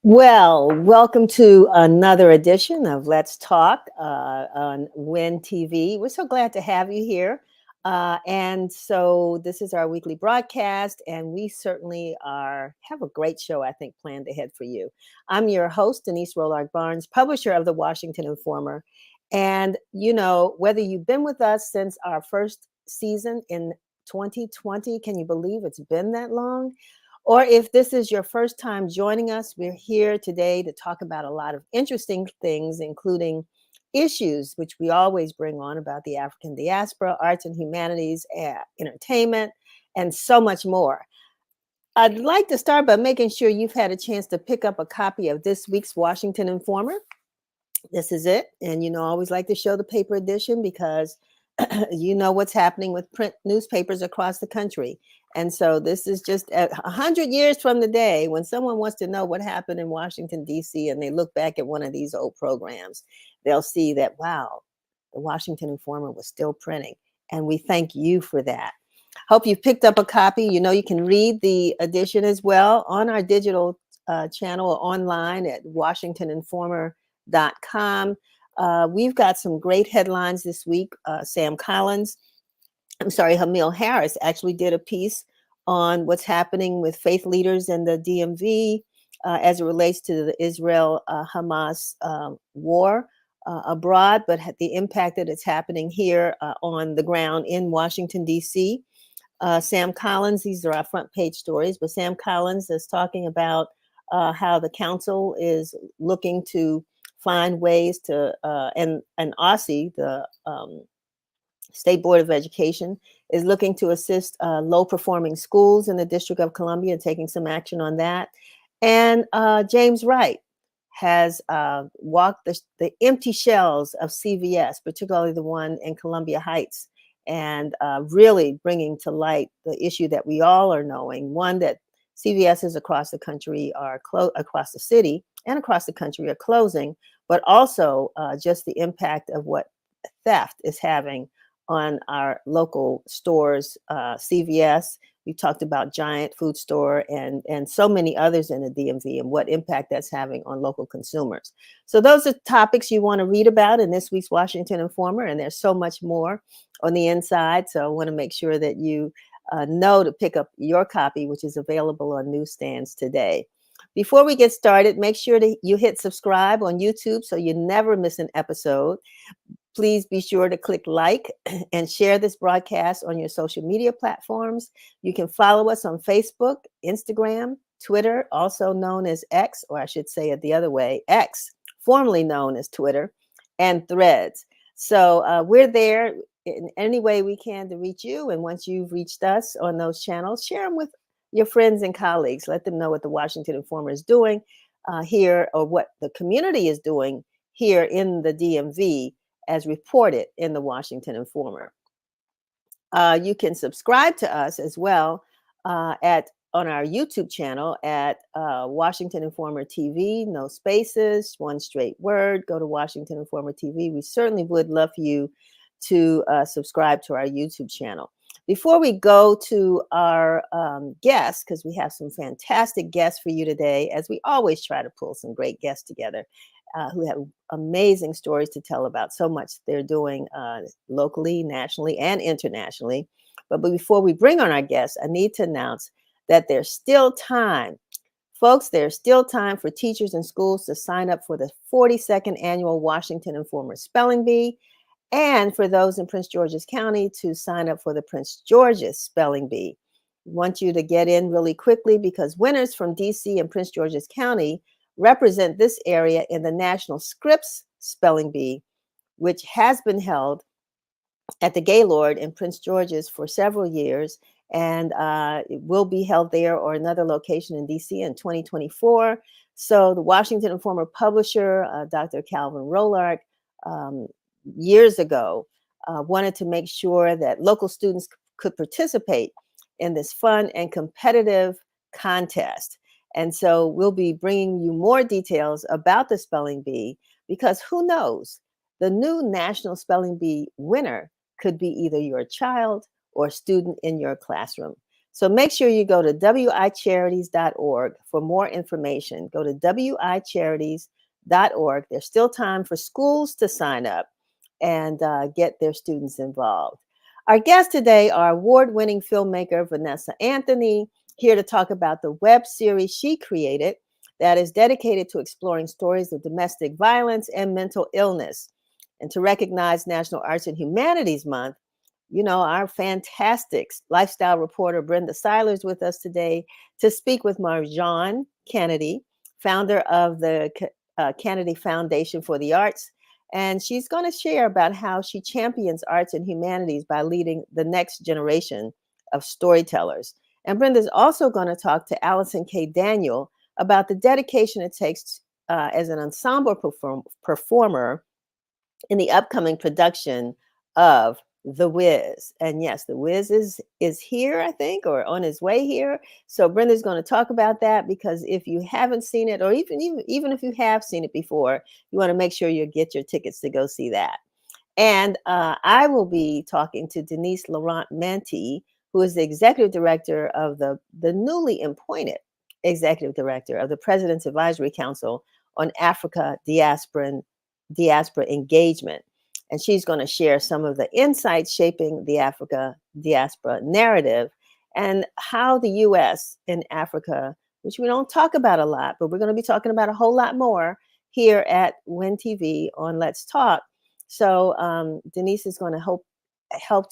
Well, welcome to another edition of Let's Talk on WIN TV. We're so glad to have you here. And so this is our weekly broadcast, and we certainly have a great show, I think, planned ahead for you. I'm your host, Denise Rollard Barnes, publisher of the Washington Informer. And, you know, whether you've been with us since our first season in 2020, can you believe it's been that long? Or if this is your first time joining us, we're here today to talk about a lot of interesting things, including issues which we always bring on about the African diaspora, arts and humanities, entertainment, and so much more. I'd like to start by making sure you've had a chance to pick up a copy of this week's Washington Informer. This is it. And, you know, I always like to show the paper edition because you know what's happening with print newspapers across the country. And so this is just 100 years from the day when someone wants to know what happened in Washington, D.C., and they look back at one of these old programs, they'll see that, wow, the Washington Informer was still printing. And we thank you for that. Hope you've picked up a copy. You know, you can read the edition as well on our digital channel or online at washingtoninformer.com. We've got some great headlines this week. Hamil Harris actually did a piece on what's happening with faith leaders in the DMV as it relates to the Israel-Hamas war abroad, but the impact that it's happening here on the ground in Washington, D.C. Sam Collins, these are our front page stories, but Sam Collins is talking about how the council is looking to find ways to, and OSSE, the State Board of Education, is looking to assist low-performing schools in the District of Columbia and taking some action on that. And James Wright has walked the empty shells of CVS, particularly the one in Columbia Heights, and really bringing to light the issue that we all are knowing, one that CVSs across the country across the city and across the country are closing, but also just the impact of what theft is having on our local stores, CVS. We talked about Giant Food Store and so many others in the DMV and what impact that's having on local consumers. So those are topics you want to read about in this week's Washington Informer, and there's so much more on the inside. So I want to make sure that you know to pick up your copy, which is available on newsstands today. Before we get started, make sure that you hit subscribe on YouTube so you never miss an episode. Please be sure to click like and share this broadcast on your social media platforms. You can follow us on Facebook, Instagram, Twitter, also known as X, or I should say it the other way, X, formerly known as Twitter, and Threads. So we're there in any way we can to reach you. And once you've reached us on those channels, share them with your friends and colleagues. Let them know what the Washington Informer is doing here, or what the community is doing here in the DMV, as reported in the Washington Informer. You can subscribe to us as well on our YouTube channel at Washington Informer TV, no spaces, one straight word. Go to Washington Informer TV. We certainly would love for you to subscribe to our YouTube channel. Before we go to our guests, because we have some fantastic guests for you today, as we always try to pull some great guests together who have amazing stories to tell about so much they're doing locally, nationally, and internationally. But before we bring on our guests, I need to announce that there's still time. Folks, there's still time for teachers and schools to sign up for the 42nd annual Washington Informer Spelling Bee, and for those in Prince George's County to sign up for the Prince George's Spelling Bee. We want you to get in really quickly because winners from DC and Prince George's County represent this area in the National Scripps Spelling Bee, which has been held at the Gaylord in Prince George's for several years, and it will be held there or another location in DC in 2024. So the Washington Informer publisher, Dr. Calvin Rollard, years ago, wanted to make sure that local students could participate in this fun and competitive contest. And so we'll be bringing you more details about the Spelling Bee, because who knows, the new National Spelling Bee winner could be either your child or student in your classroom. So make sure you go to wicharities.org for more information. Go to wicharities.org. There's still time for schools to sign up and get their students involved. Our guests today are award-winning filmmaker Vanessa Anthony, here to talk about the web series she created that is dedicated to exploring stories of domestic violence and mental illness. And to recognize National Arts and Humanities Month, our fantastic lifestyle reporter Brenda Seiler is with us today to speak with Marjan Canady, founder of the Canady Foundation for the Arts. And she's going to share about how she champions arts and humanities by leading the next generation of storytellers. And Brenda's also going to talk to Allison K. Daniel about the dedication it takes as an ensemble performer in the upcoming production of The Wiz. And yes, The Wiz is here, I think, or on his way here. So Brenda's going to talk about that, because if you haven't seen it, or even if you have seen it before, you want to make sure you get your tickets to go see that. And I will be talking to Denise Laurent-Manty, who is the executive director of the newly appointed executive director of the President's Advisory Council on Africa Diaspora Engagement. And she's going to share some of the insights shaping the Africa diaspora narrative and how the U.S. and Africa, which we don't talk about a lot, but we're going to be talking about a whole lot more here at WIN TV on Let's Talk. So Denise is going to help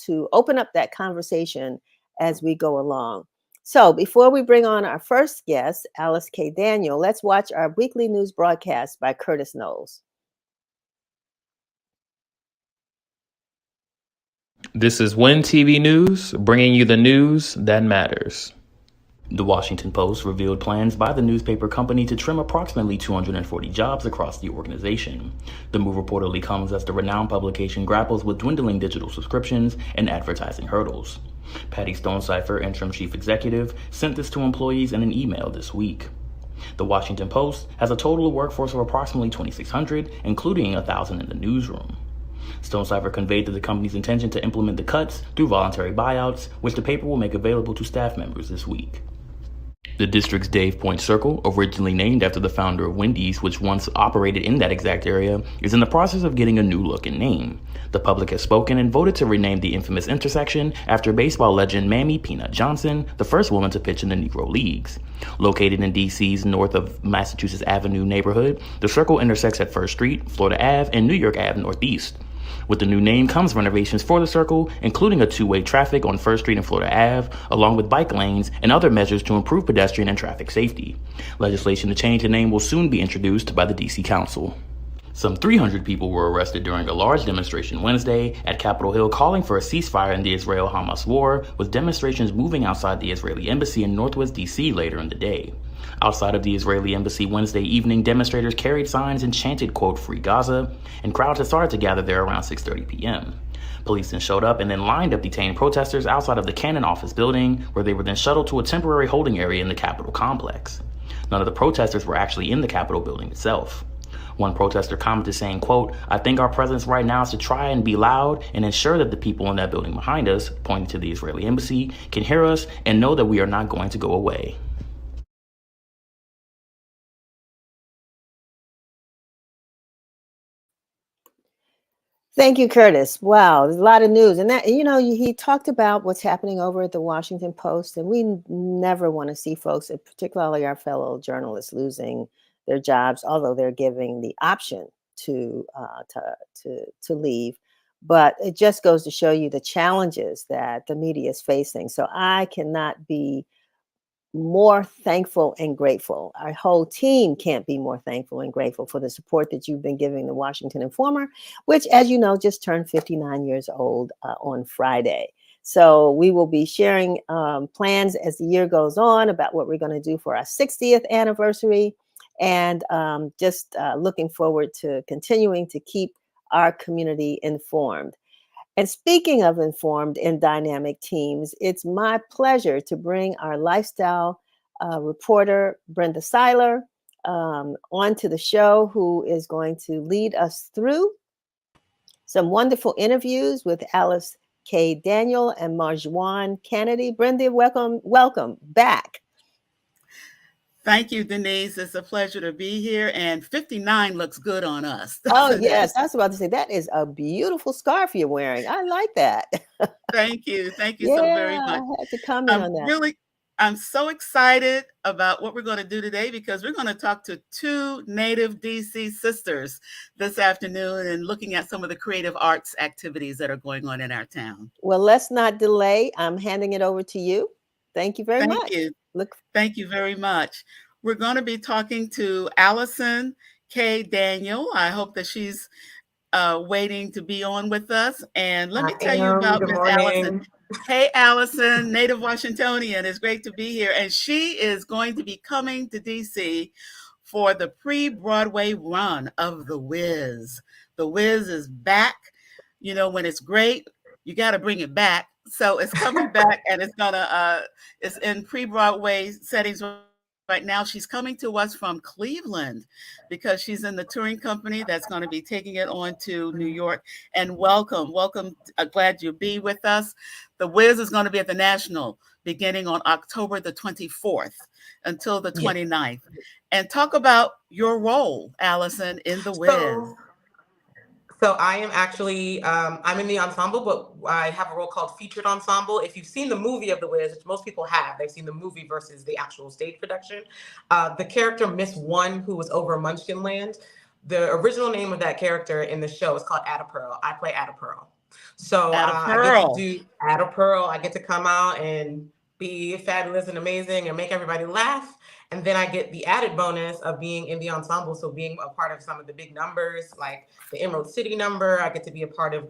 to open up that conversation as we go along. So before we bring on our first guest, Alice K. Daniel, let's watch our weekly news broadcast by Curtis Knowles. This is WIN TV News, bringing you the news that matters. The Washington Post revealed plans by the newspaper company to trim approximately 240 jobs across the organization. The move reportedly comes as the renowned publication grapples with dwindling digital subscriptions and advertising hurdles. Patty Stonecipher, interim chief executive, sent this to employees in an email this week. The Washington Post has a total workforce of approximately 2,600, including 1,000 in the newsroom. Stonecipher conveyed that the company's intention to implement the cuts through voluntary buyouts, which the paper will make available to staff members this week. The district's Dave Point Circle, originally named after the founder of Wendy's, which once operated in that exact area, is in the process of getting a new look and name. The public has spoken and voted to rename the infamous intersection after baseball legend Mamie Peanut Johnson, the first woman to pitch in the Negro Leagues. Located in D.C.'s north of Massachusetts Avenue neighborhood, the circle intersects at 1st Street, Florida Ave, and New York Ave Northeast. With the new name comes renovations for the circle, including a two-way traffic on 1st Street and Florida Ave, along with bike lanes and other measures to improve pedestrian and traffic safety. Legislation to change the name will soon be introduced by the D.C. Council. Some 300 people were arrested during a large demonstration Wednesday at Capitol Hill calling for a ceasefire in the Israel-Hamas war, with demonstrations moving outside the Israeli embassy in Northwest D.C. later in the day. Outside of the Israeli embassy Wednesday evening, demonstrators carried signs and chanted, quote, "Free Gaza," and crowds had started to gather there around 6:30 p.m. Police then showed up and then lined up detained protesters outside of the Cannon office building, where they were then shuttled to a temporary holding area in the Capitol complex. None of the protesters were actually in the Capitol building itself. One protester commented saying, quote, "I think our presence right now is to try and be loud and ensure that the people in that building behind us," pointing to the Israeli embassy, "can hear us and know that we are not going to go away." Thank you, Curtis. Wow, there's a lot of news. And that, he talked about what's happening over at the Washington Post, and we never want to see folks, and particularly our fellow journalists, losing their jobs, although they're giving the option to leave. But it just goes to show you the challenges that the media is facing. So I cannot be more thankful and grateful. Our whole team can't be more thankful and grateful for the support that you've been giving the Washington Informer, which, as you know, just turned 59 years old on Friday. So we will be sharing plans as the year goes on about what we're going to do for our 60th anniversary, and just looking forward to continuing to keep our community informed. And speaking of informed and dynamic teams, it's my pleasure to bring our lifestyle reporter, Brenda Seiler, onto the show, who is going to lead us through some wonderful interviews with Alice Kay Daniel, and Marjwan Canady. Brenda, welcome back. Thank you, Denise. It's a pleasure to be here. And 59 looks good on us, Oh, doesn't it? yes. I was about to say, that is a beautiful scarf you're wearing. I like that. Thank you. Thank you so very Yeah, I much. had to comment I'm on that. really, I'm so excited about what we're going to do today because we're going to talk to two native DC sisters this afternoon and looking at some of the creative arts activities that are going on in our town. Well, let's not delay. I'm handing it over to you. Thank you very Thank much. you. Look, Thank you very much. We're going to be talking to Allison K. Daniel. I hope that she's waiting to be on with us. And let I me tell you am. about Good Miss Allison. morning. Hey, Allison, native Washingtonian. It's great to be here. And she is going to be coming to DC for the pre-Broadway run of The Wiz. The Wiz is back. You know, when it's great, you got to bring it back. So it's coming back and it's in pre-Broadway settings right now. She's coming to us from Cleveland because she's in the touring company that's going to be taking it on to New York. And welcome. Glad you'll be with us. The Wiz is going to be at the National beginning on October the 24th until the 29th. And talk about your role, Allison, in The Wiz. So I am actually, I'm in the ensemble, but I have a role called featured ensemble. If you've seen the movie of The Wiz, which most people have, they've seen the movie versus the actual stage production. The character Miss One, who was over Munchkin Land, the original name of that character in the show is called Ada Pearl. I play Ada Pearl. So I get to do Ada Pearl. I get to come out and be fabulous and amazing and make everybody laugh. And then I get the added bonus of being in the ensemble. So being a part of some of the big numbers, like the Emerald City number, I get to be a part of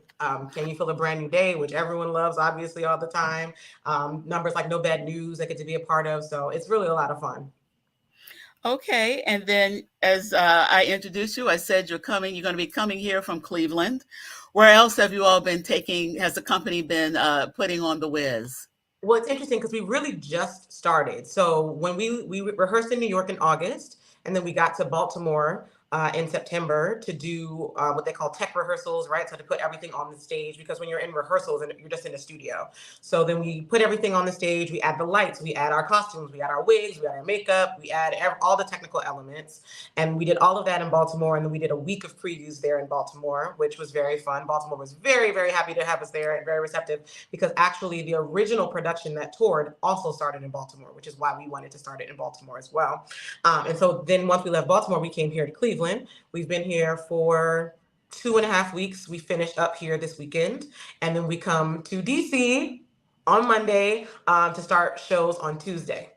Can You Feel a Brand New Day, which everyone loves, obviously, all the time. Numbers like No Bad News, I get to be a part of. So it's really a lot of fun. Okay, and then as I introduced you, I said you're going to be coming here from Cleveland. Where else have you all been has the company been putting on The Wiz? Well, it's interesting because we really just started. So when we rehearsed in New York in August, and then we got to Baltimore in September to do what they call tech rehearsals, right? So to put everything on the stage, because when you're in rehearsals and you're just in a studio. So then we put everything on the stage, we add the lights, we add our costumes, we add our wigs, we add our makeup, we add all the technical elements. And we did all of that in Baltimore. And then we did a week of previews there in Baltimore, which was very fun. Baltimore was very, very happy to have us there and very receptive because actually the original production that toured also started in Baltimore, which is why we wanted to start it in Baltimore as well. And so then once we left Baltimore, we came here to Cleveland. We've been here for 2.5 weeks. We finished up here this weekend, and then we come to DC on Monday to start shows on Tuesday.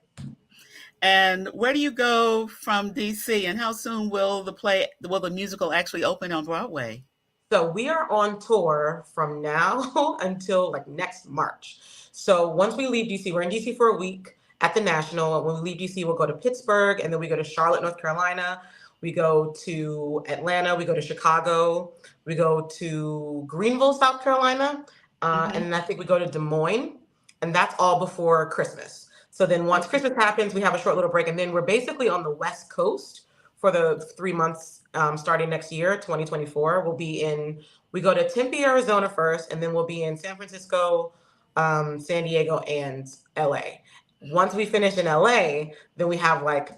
And where do you go from DC, and how soon will the musical actually open on Broadway? So we are on tour from now until like next March. So once we leave DC, we're in DC for a week at the National. When we leave DC, we'll go to Pittsburgh, and then we go to Charlotte, North Carolina. We go to Atlanta, we go to Chicago, we go to Greenville, South Carolina, and I think we go to Des Moines, and that's all before Christmas. So then once Christmas happens, we have a short little break, and then we're basically on the West Coast for the 3 months starting next year, 2024. We go to Tempe, Arizona first, and then we'll be in San Francisco, San Diego, and LA. Once we finish in LA, then we have like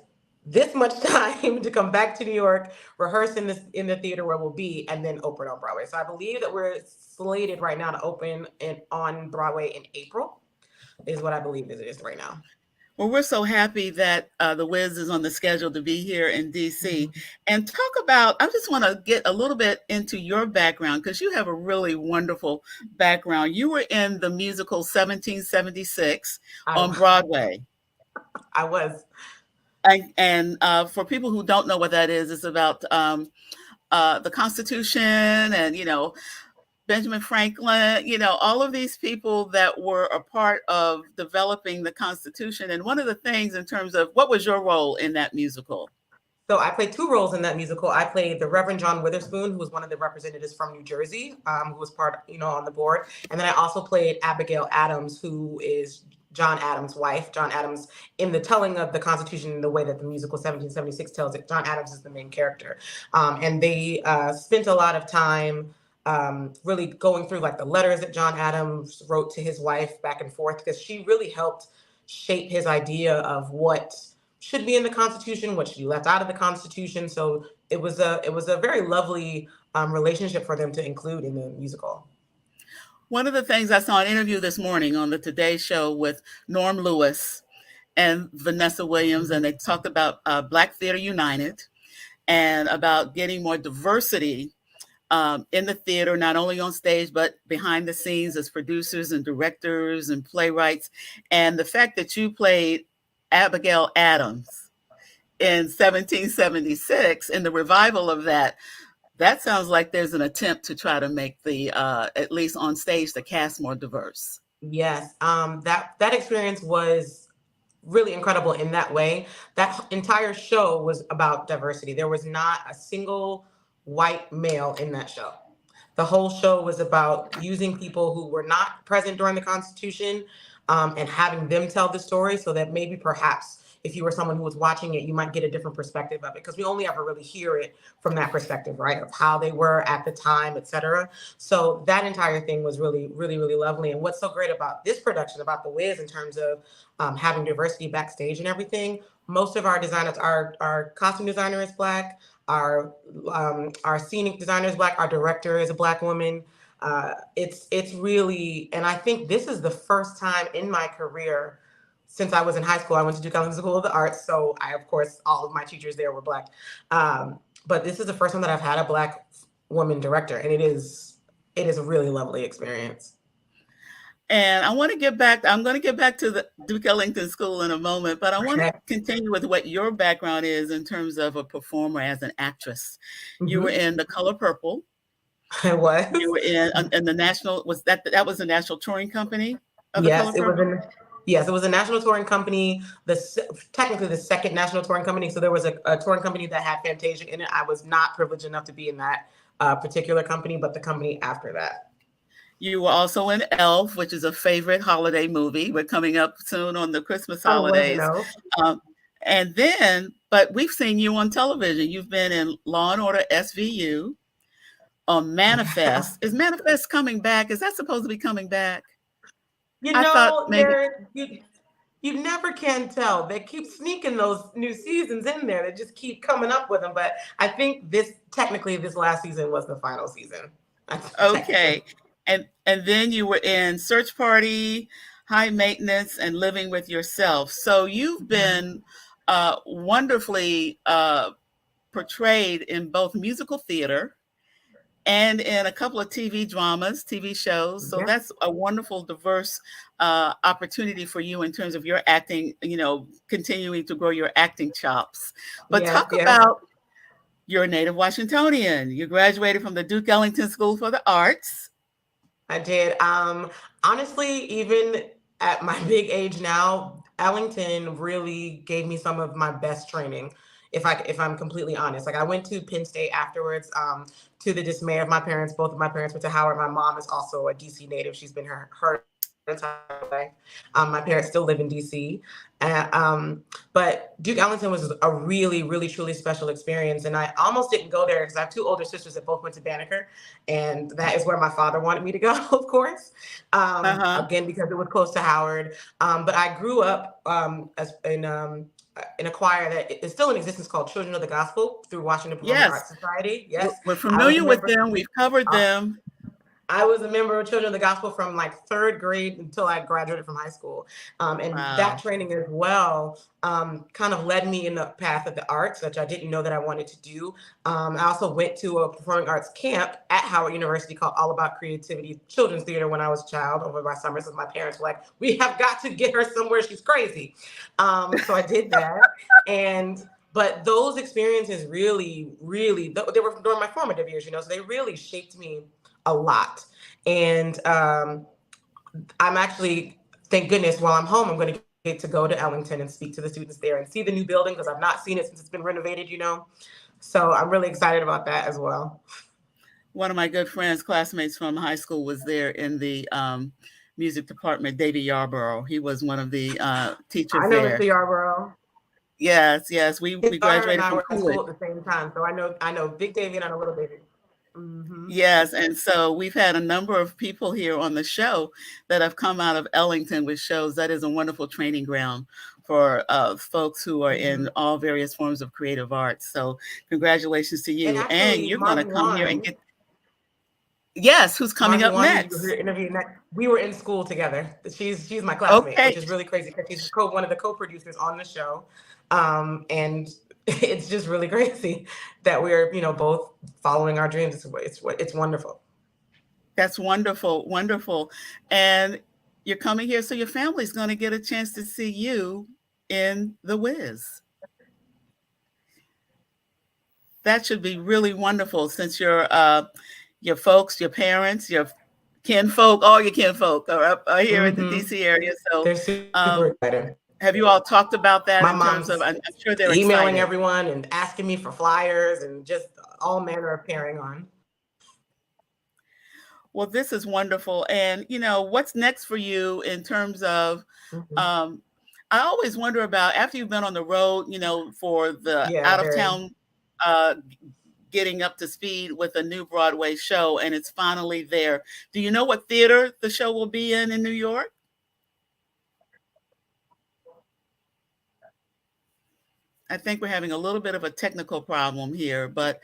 this much time to come back to New York, rehearse in the theater where we'll be, and then open on Broadway. So I believe that we're slated right now to open on Broadway in April, is what I believe it is right now. Well, we're so happy that The Wiz is on the schedule to be here in DC. And I just want to get a little bit into your background because you have a really wonderful background. You were in the musical 1776 on Broadway. I was. And for people who don't know what that is, it's about the Constitution and, Benjamin Franklin, all of these people that were a part of developing the Constitution. And one of the things in terms of what was your role in that musical? So I played 2 roles in that musical. I played the Reverend John Witherspoon, who was one of the representatives from New Jersey, who was part, on the board. And then I also played Abigail Adams, who is John Adams' wife. John Adams, in the telling of the Constitution in the way that the musical 1776 tells it, John Adams is the main character. And they spent a lot of time really going through like the letters that John Adams wrote to his wife back and forth, because she really helped shape his idea of what should be in the Constitution, what should be left out of the Constitution. So it was a very lovely relationship for them to include in the musical. One of the things, I saw an interview this morning on the Today Show with Norm Lewis and Vanessa Williams, and they talked about Black Theater United and about getting more diversity in the theater, not only on stage, but behind the scenes as producers and directors and playwrights. And the fact that you played Abigail Adams in 1776 in the revival of that, that sounds like there's an attempt to try to make the, at least on stage, the cast more diverse. Yes, that experience was really incredible in that way. That entire show was about diversity. There was not a single white male in that show. The whole show was about using people who were not present during the Constitution, and having them tell the story, so that maybe perhaps if you were someone who was watching it, you might get a different perspective of it, because we only ever really hear it from that perspective, right? Of how they were at the time, et cetera. So that entire thing was really, really, really lovely. And what's so great about this production, about The Wiz, in terms of having diversity backstage and everything, most of our designers, our costume designer is Black, our scenic designer is Black, our director is a Black woman. It's really, and I think this is the first time in my career, since I was in high school. I went to Duke Ellington School of the Arts, so I, of course, all of my teachers there were Black. But this is the first time that I've had a Black woman director, and it is a really lovely experience. And I'm going to get back to the Duke Ellington School in a moment, but I want to continue with what your background is in terms of a performer as an actress. Mm-hmm. You were in The Color Purple. I was. You were in the national, that was the national touring company of The Color Purple? Yes, it was a national touring company, technically the second national touring company. So there was a touring company that had Fantasia in it. I was not privileged enough to be in that particular company, but the company after that. You were also in Elf, which is a favorite holiday movie. We're coming up soon on the Christmas holidays. And then, but we've seen you on television. You've been in Law and Order SVU, on Manifest. Is Manifest coming back? Is that supposed to be coming back? You know, you never can tell. They keep sneaking those new seasons in there. They just keep coming up with them. But I think this last season was the final season. Okay. And then you were in Search Party, High Maintenance, and Living with Yourself. So you've been wonderfully portrayed in both musical theater and in a couple of TV dramas, TV shows. So that's a wonderful, diverse opportunity for you in terms of your acting, continuing to grow your acting chops. But talk about, you're a native Washingtonian. You graduated from the Duke Ellington School for the Arts. I did. Honestly, even at my big age now, Ellington really gave me some of my best training. If I'm completely honest, like I went to Penn State afterwards, to the dismay of my parents. Both of my parents went to Howard. My mom is also a DC native. She's been her entire life. My parents still live in DC. But Duke Ellington was a really, really, truly special experience. And I almost didn't go there because I have two older sisters that both went to Banneker. And that is where my father wanted me to go, of course. Again, because it was close to Howard. But I grew up in a choir that is still in existence called Children of the Gospel through Washington Performing Arts Society. Yes. We're familiar with them. We've covered them. I was a member of Children of the Gospel from like third grade until I graduated from high school. That training as well kind of led me in the path of the arts, which I didn't know that I wanted to do. I also went to a performing arts camp at Howard University called All About Creativity Children's Theater when I was a child over my summers. And my parents were like, we have got to get her somewhere. She's crazy. So I did that. But those experiences really, really, they were during my formative years, so they really shaped me a lot. And I'm actually, thank goodness, while I'm home, I'm going to get to go to Ellington and speak to the students there and see the new building, because I've not seen it since it's been renovated, So I'm really excited about that as well. One of my good friends, classmates from high school, was there in the music department, Davey Yarborough. He was one of the teachers there. I know Mr. Yarborough. Yes. We graduated from school at the same time, so I know Big Davey and I know Little Davey. Yes, and so we've had a number of people here on the show that have come out of Ellington, which shows that is a wonderful training ground for folks who are in all various forms of creative arts. So congratulations to And you. And actually, you're going to come here and Marjwan, get, yes, who's coming up Marjwan, who you were next? interviewing next, we were in school together. She's my classmate, which Okay. is really crazy because she's one of the co-producers on the show. And it's just really crazy that we're, both following our dreams. It's wonderful. That's wonderful, wonderful. And you're coming here, so your family's going to get a chance to see you in The Wiz. That should be really wonderful since your folks, your parents, your kinfolk, all your kinfolk are here in the DC area. So They're super excited. have you all talked about that My in terms of, mom's I'm sure they're emailing excited. everyone and asking me for flyers and just all manner of carrying on. Well, this is wonderful. And, what's next for you in terms of, I always wonder about after you've been on the road, for the out of town, getting up to speed with a new Broadway show, and it's finally there. Do you know what theater the show will be in New York? I think we're having a little bit of a technical problem here, but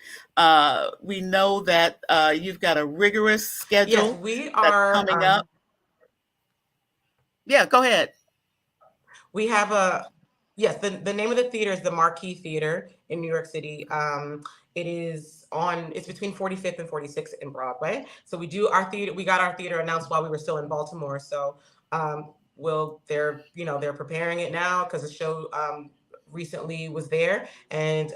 we know that you've got a rigorous schedule. Yes, we that's are coming up. Yeah, go ahead. We have yes, the name of the theater is the Marquee Theater in New York City. It's between 45th and 46th in Broadway. So we got our theater announced while we were still in Baltimore. So they're preparing it now because the show recently was there, and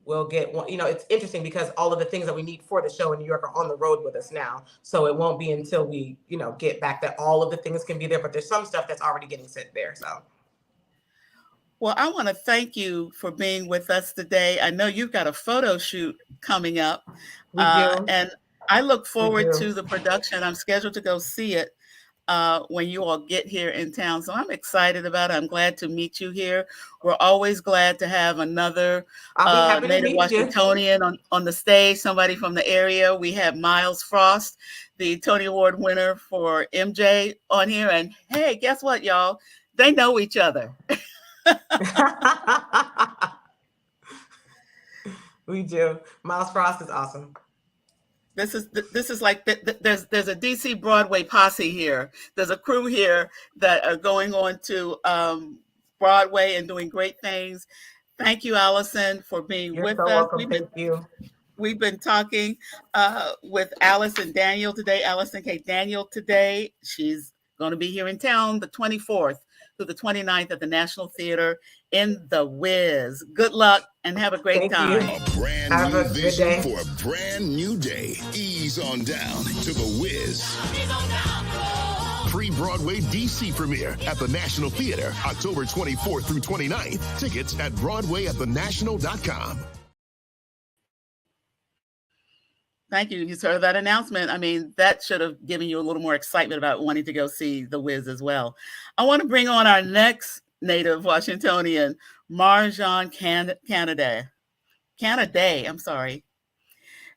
we'll get one. It's interesting because all of the things that we need for the show in New York are on the road with us now. So it won't be until we, get back that all of the things can be there, but there's some stuff that's already getting sent there. So. Well, I want to thank you for being with us today. I know you've got a photo shoot coming up. We do. And I look forward to the production. I'm scheduled to go see it when you all get here in town. So I'm excited about it. I'm glad to meet you here. We're always glad to have another Native Washingtonian on the stage, somebody from the area. We have Miles Frost, the Tony Award winner for MJ on here. And hey, guess what, y'all? They know each other. We do. Miles Frost is awesome. This is like there's a DC Broadway posse here. There's a crew here that are going on to Broadway and doing great things. Thank you, Allison, for being with us. Welcome. Thank you. We've been talking with Allison Daniel today. Allison K. Daniel today. She's going to be here in town the 24th through the 29th at the National Theater in The Wiz. Good luck and have a great time. A brand new vision for a brand new day. Ease on down to The Wiz. Pre-Broadway DC premiere at the National Theater, October 24th through 29th. Tickets at BroadwayAtTheNational.com. Thank you. You heard that announcement. I mean, that should have given you a little more excitement about wanting to go see The Wiz as well. I want to bring on our next Native Washingtonian, Marjwan Canady. I'm sorry.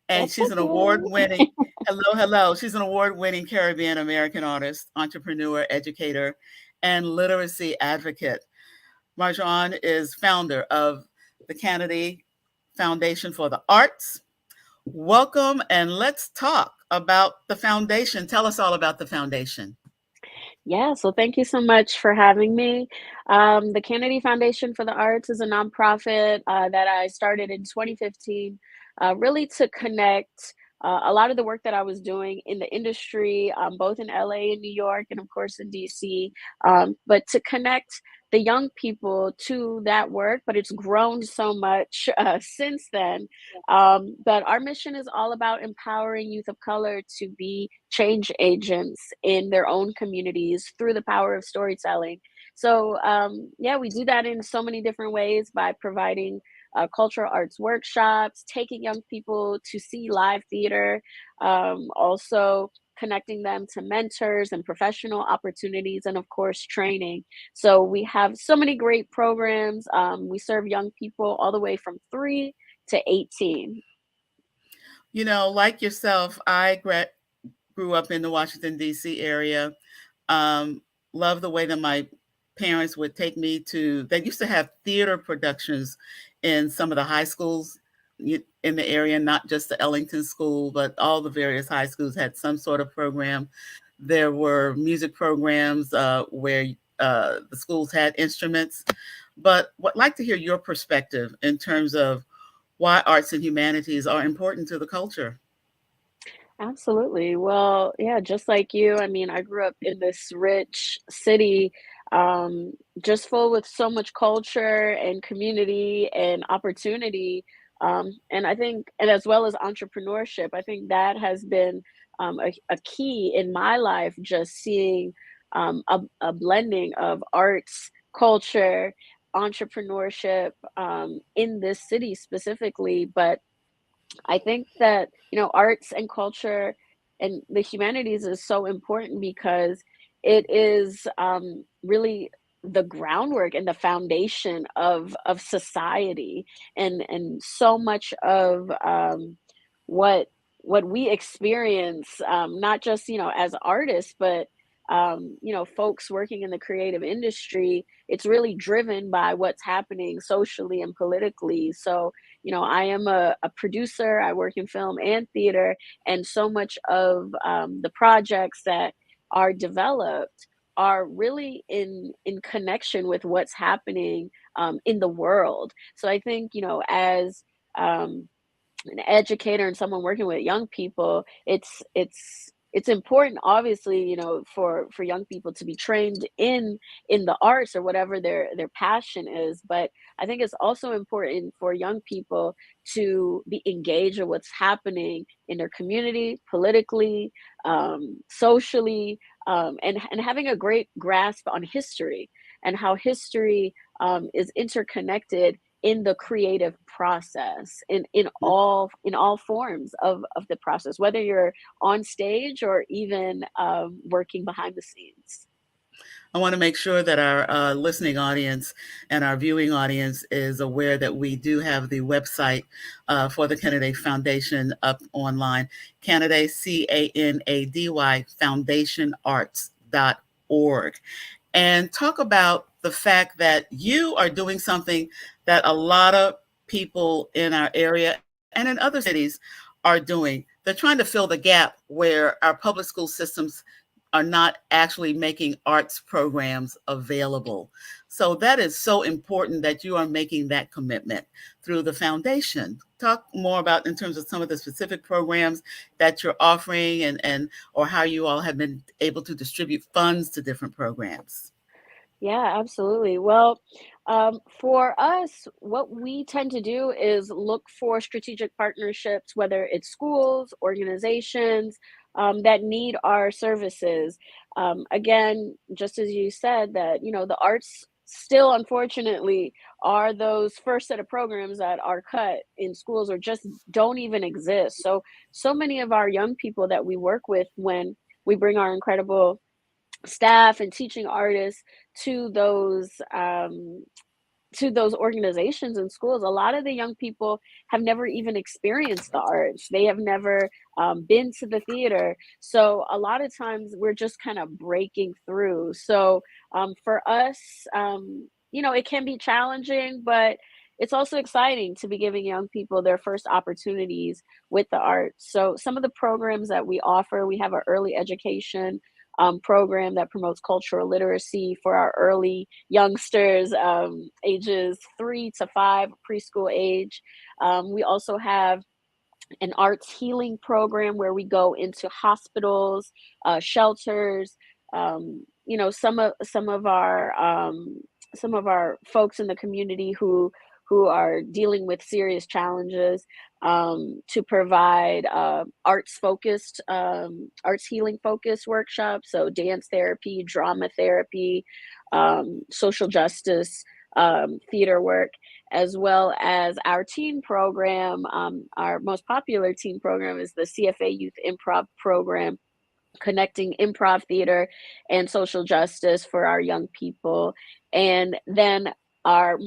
And she's an award-winning, hello. She's an award-winning Caribbean American artist, entrepreneur, educator, and literacy advocate. Marjwan is founder of the Canady Foundation for the Arts. Welcome, and let's talk about the foundation. Tell us all about the foundation. Yeah, so thank you so much for having me. The Canady Foundation for the Arts is a nonprofit that I started in 2015, really to connect a lot of the work that I was doing in the industry, both in LA and New York, and of course in DC, but to connect the young people to that work. But it's grown so much since then. But our mission is all about empowering youth of color to be change agents in their own communities through the power of storytelling. So yeah, we do that in so many different ways by providing cultural arts workshops, taking young people to see live theater, also connecting them to mentors and professional opportunities, and of course, training. So we have so many great programs. We serve young people all the way from 3 to 18. You know, like yourself, grew up in the Washington, D.C. area. Um, love the way that my parents would take me to, they used to have theater productions in some of the high schools in the area, not just the Ellington School, but all the various high schools had some sort of program. There were music programs where the schools had instruments. But I'd like to hear your perspective in terms of why arts and humanities are important to the culture. Absolutely. Well, yeah, just like you, I mean, I grew up in this rich city, um, just full with so much culture and community and opportunity. And I think, and as well as entrepreneurship, I think that has been a key in my life, just seeing a blending of arts, culture, entrepreneurship in this city specifically. But I think that, arts and culture and the humanities is so important because it is really the groundwork and the foundation of society, and so much of what what we experience, not just as artists, but folks working in the creative industry. It's really driven by what's happening socially and politically. So I am a producer. I work in film and theater, and so much of the projects that are developed are really in connection with what's happening in the world. So I think as um, an educator and someone working with young people, it's important, obviously, for young people to be trained in the arts or whatever their passion is. But I think it's also important for young people to be engaged in what's happening in their community, politically, socially, and having a great grasp on history and how history is interconnected in the creative process, in all forms of the process, whether you're on stage or even working behind the scenes. I want to make sure that our listening audience and our viewing audience is aware that we do have the website for the Canady Foundation up online, Canady, Canady foundationarts.org, and talk about the fact that you are doing something that a lot of people in our area and in other cities are doing. They're trying to fill the gap where our public school systems are not actually making arts programs available. So that is so important that you are making that commitment through the foundation. Talk more about in terms of some of the specific programs that you're offering, and or how you all have been able to distribute funds to different programs. Yeah, absolutely. Well, for us, what we tend to do is look for strategic partnerships, whether it's schools, organizations that need our services. Again, just as you said, that the arts still, unfortunately, are those first set of programs that are cut in schools or just don't even exist. So many of our young people that we work with, when we bring our incredible staff and teaching artists to those organizations and schools, a lot of the young people have never even experienced the arts. They have never been to the theater. So a lot of times we're just kind of breaking through. So for us, it can be challenging, but it's also exciting to be giving young people their first opportunities with the arts. So some of the programs that we offer, we have an early education program that promotes cultural literacy for our early youngsters, ages 3 to 5, preschool age. We also have an arts healing program where we go into hospitals, shelters. Some of our folks in the community who are dealing with serious challenges, to provide arts healing focused workshops. So dance therapy, drama therapy, social justice, theater work, as well as our teen program. Our most popular teen program is the CFA Youth Improv Program, connecting improv theater and social justice for our young people. And then our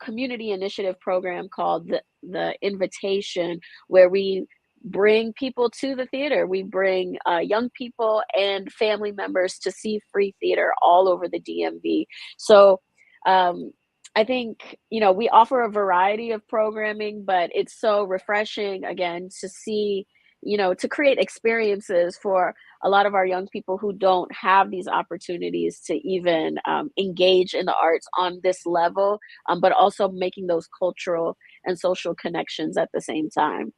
community initiative program called the Invitation, where we bring people to the theater. We bring young people and family members to see free theater all over the DMV. So um, I think, we offer a variety of programming, but it's so refreshing again to see, to create experiences for a lot of our young people who don't have these opportunities to even engage in the arts on this level, but also making those cultural and social connections at the same time.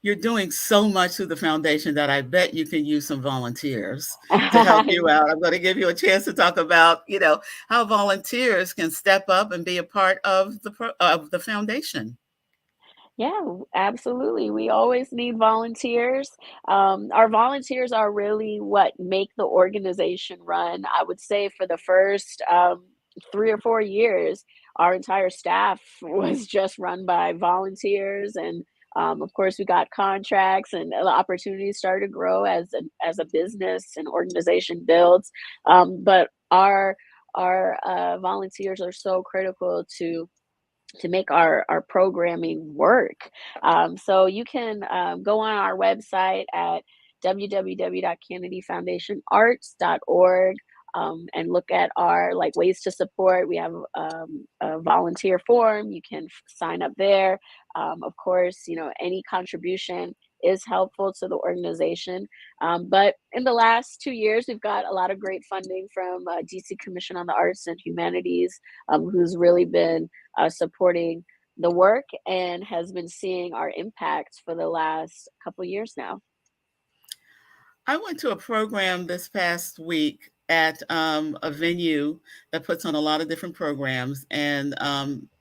You're doing so much through the foundation that I bet you can use some volunteers to help you out. I'm going to give you a chance to talk about, how volunteers can step up and be a part of the foundation. Yeah, absolutely. We always need volunteers. Our volunteers are really what make the organization run. I would say for the first 3 or 4 years, our entire staff was just run by volunteers, and of course, we got contracts, and the opportunities started to grow as a business and organization builds. But our volunteers are so critical to make our programming work. So you can go on our website at www.canadyfoundationarts.org, and look at our like ways to support. We have a volunteer form. You can sign up there. Of course, any contribution is helpful to the organization. But in the last 2 years, we've got a lot of great funding from DC Commission on the Arts and Humanities, who's really been supporting the work and has been seeing our impact for the last couple years now. I went to a program this past week at a venue that puts on a lot of different programs, and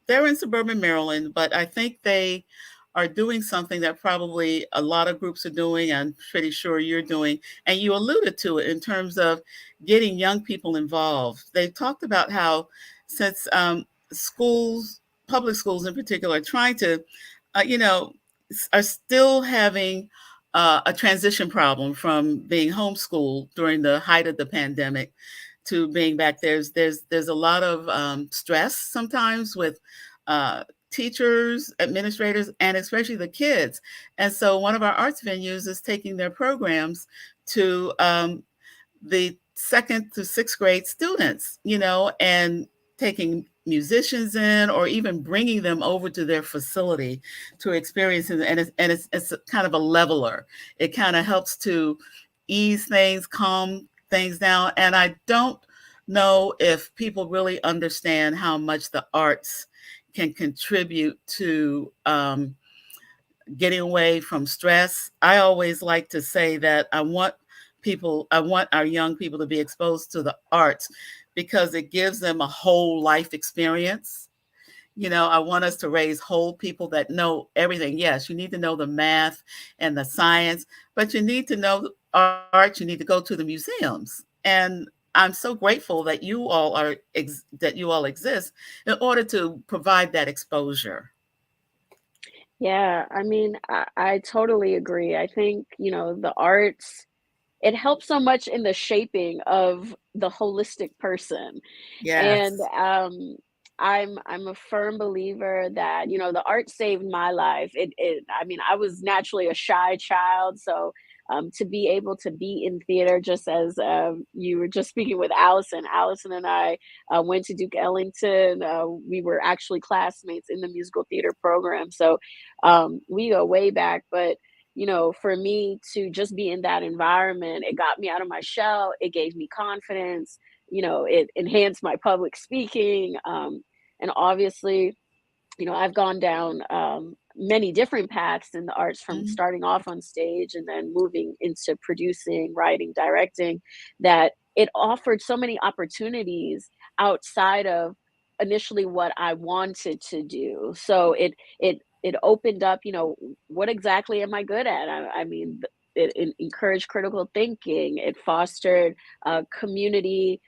they're in suburban Maryland, but I think they are doing something that probably a lot of groups are doing. I'm pretty sure you're doing, and you alluded to it in terms of getting young people involved. They talked about how since schools, public schools in particular, are trying to, are still having a transition problem from being homeschooled during the height of the pandemic to being back. There's a lot of stress sometimes with teachers, administrators, and especially the kids. And so one of our arts venues is taking their programs to the second to sixth grade students, and taking musicians in or even bringing them over to their facility to experience it. And it's kind of a leveler. It kind of helps to ease things, calm things down. And I don't know if people really understand how much the arts can contribute to getting away from stress. I always like to say that I want our young people to be exposed to the arts because it gives them a whole life experience. I want us to raise whole people that know everything. Yes, you need to know the math and the science, but you need to know art. You need to go to the museums. And I'm so grateful that you all exist in order to provide that exposure. Yeah, I mean, I totally agree. I think, the arts, it helps so much in the shaping of the holistic person. And Yes. I'm a firm believer that, the art saved my life. I mean, I was naturally a shy child, so to be able to be in theater, just as you were just speaking with Allison and I went to Duke Ellington. We were actually classmates in the musical theater program, so we go way back. But for me to just be in that environment, it got me out of my shell. It gave me confidence. It enhanced my public speaking. And obviously, I've gone down many different paths in the arts, from Mhm. starting off on stage and then moving into producing, writing, directing, that it offered so many opportunities outside of initially what I wanted to do. So it opened up, what exactly am I good at? I mean, it encouraged critical thinking. It fostered community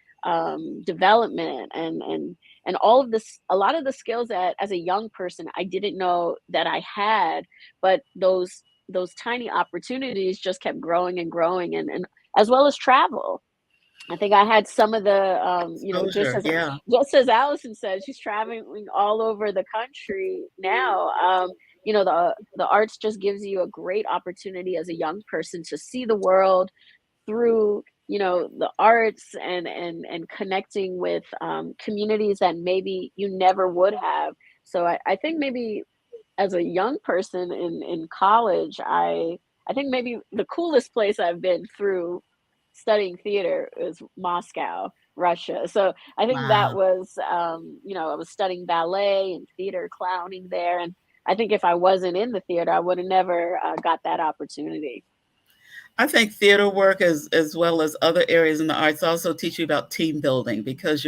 development, and all of this, a lot of the skills that as a young person I didn't know that I had, but those tiny opportunities just kept growing and growing, and as well as travel. I think I had some of the, Exposure, yeah. just as Allison said, she's traveling all over the country now. The arts just gives you a great opportunity as a young person to see the world through, the arts, and connecting with communities that maybe you never would have. So I think maybe as a young person in college, I think maybe the coolest place I've been through studying theater is Moscow, Russia. So I think that Wow. was, I was studying ballet and theater clowning there, and I think if I wasn't in the theater, I would have never got that opportunity. I think theater work as well as other areas in the arts also teach you about team building because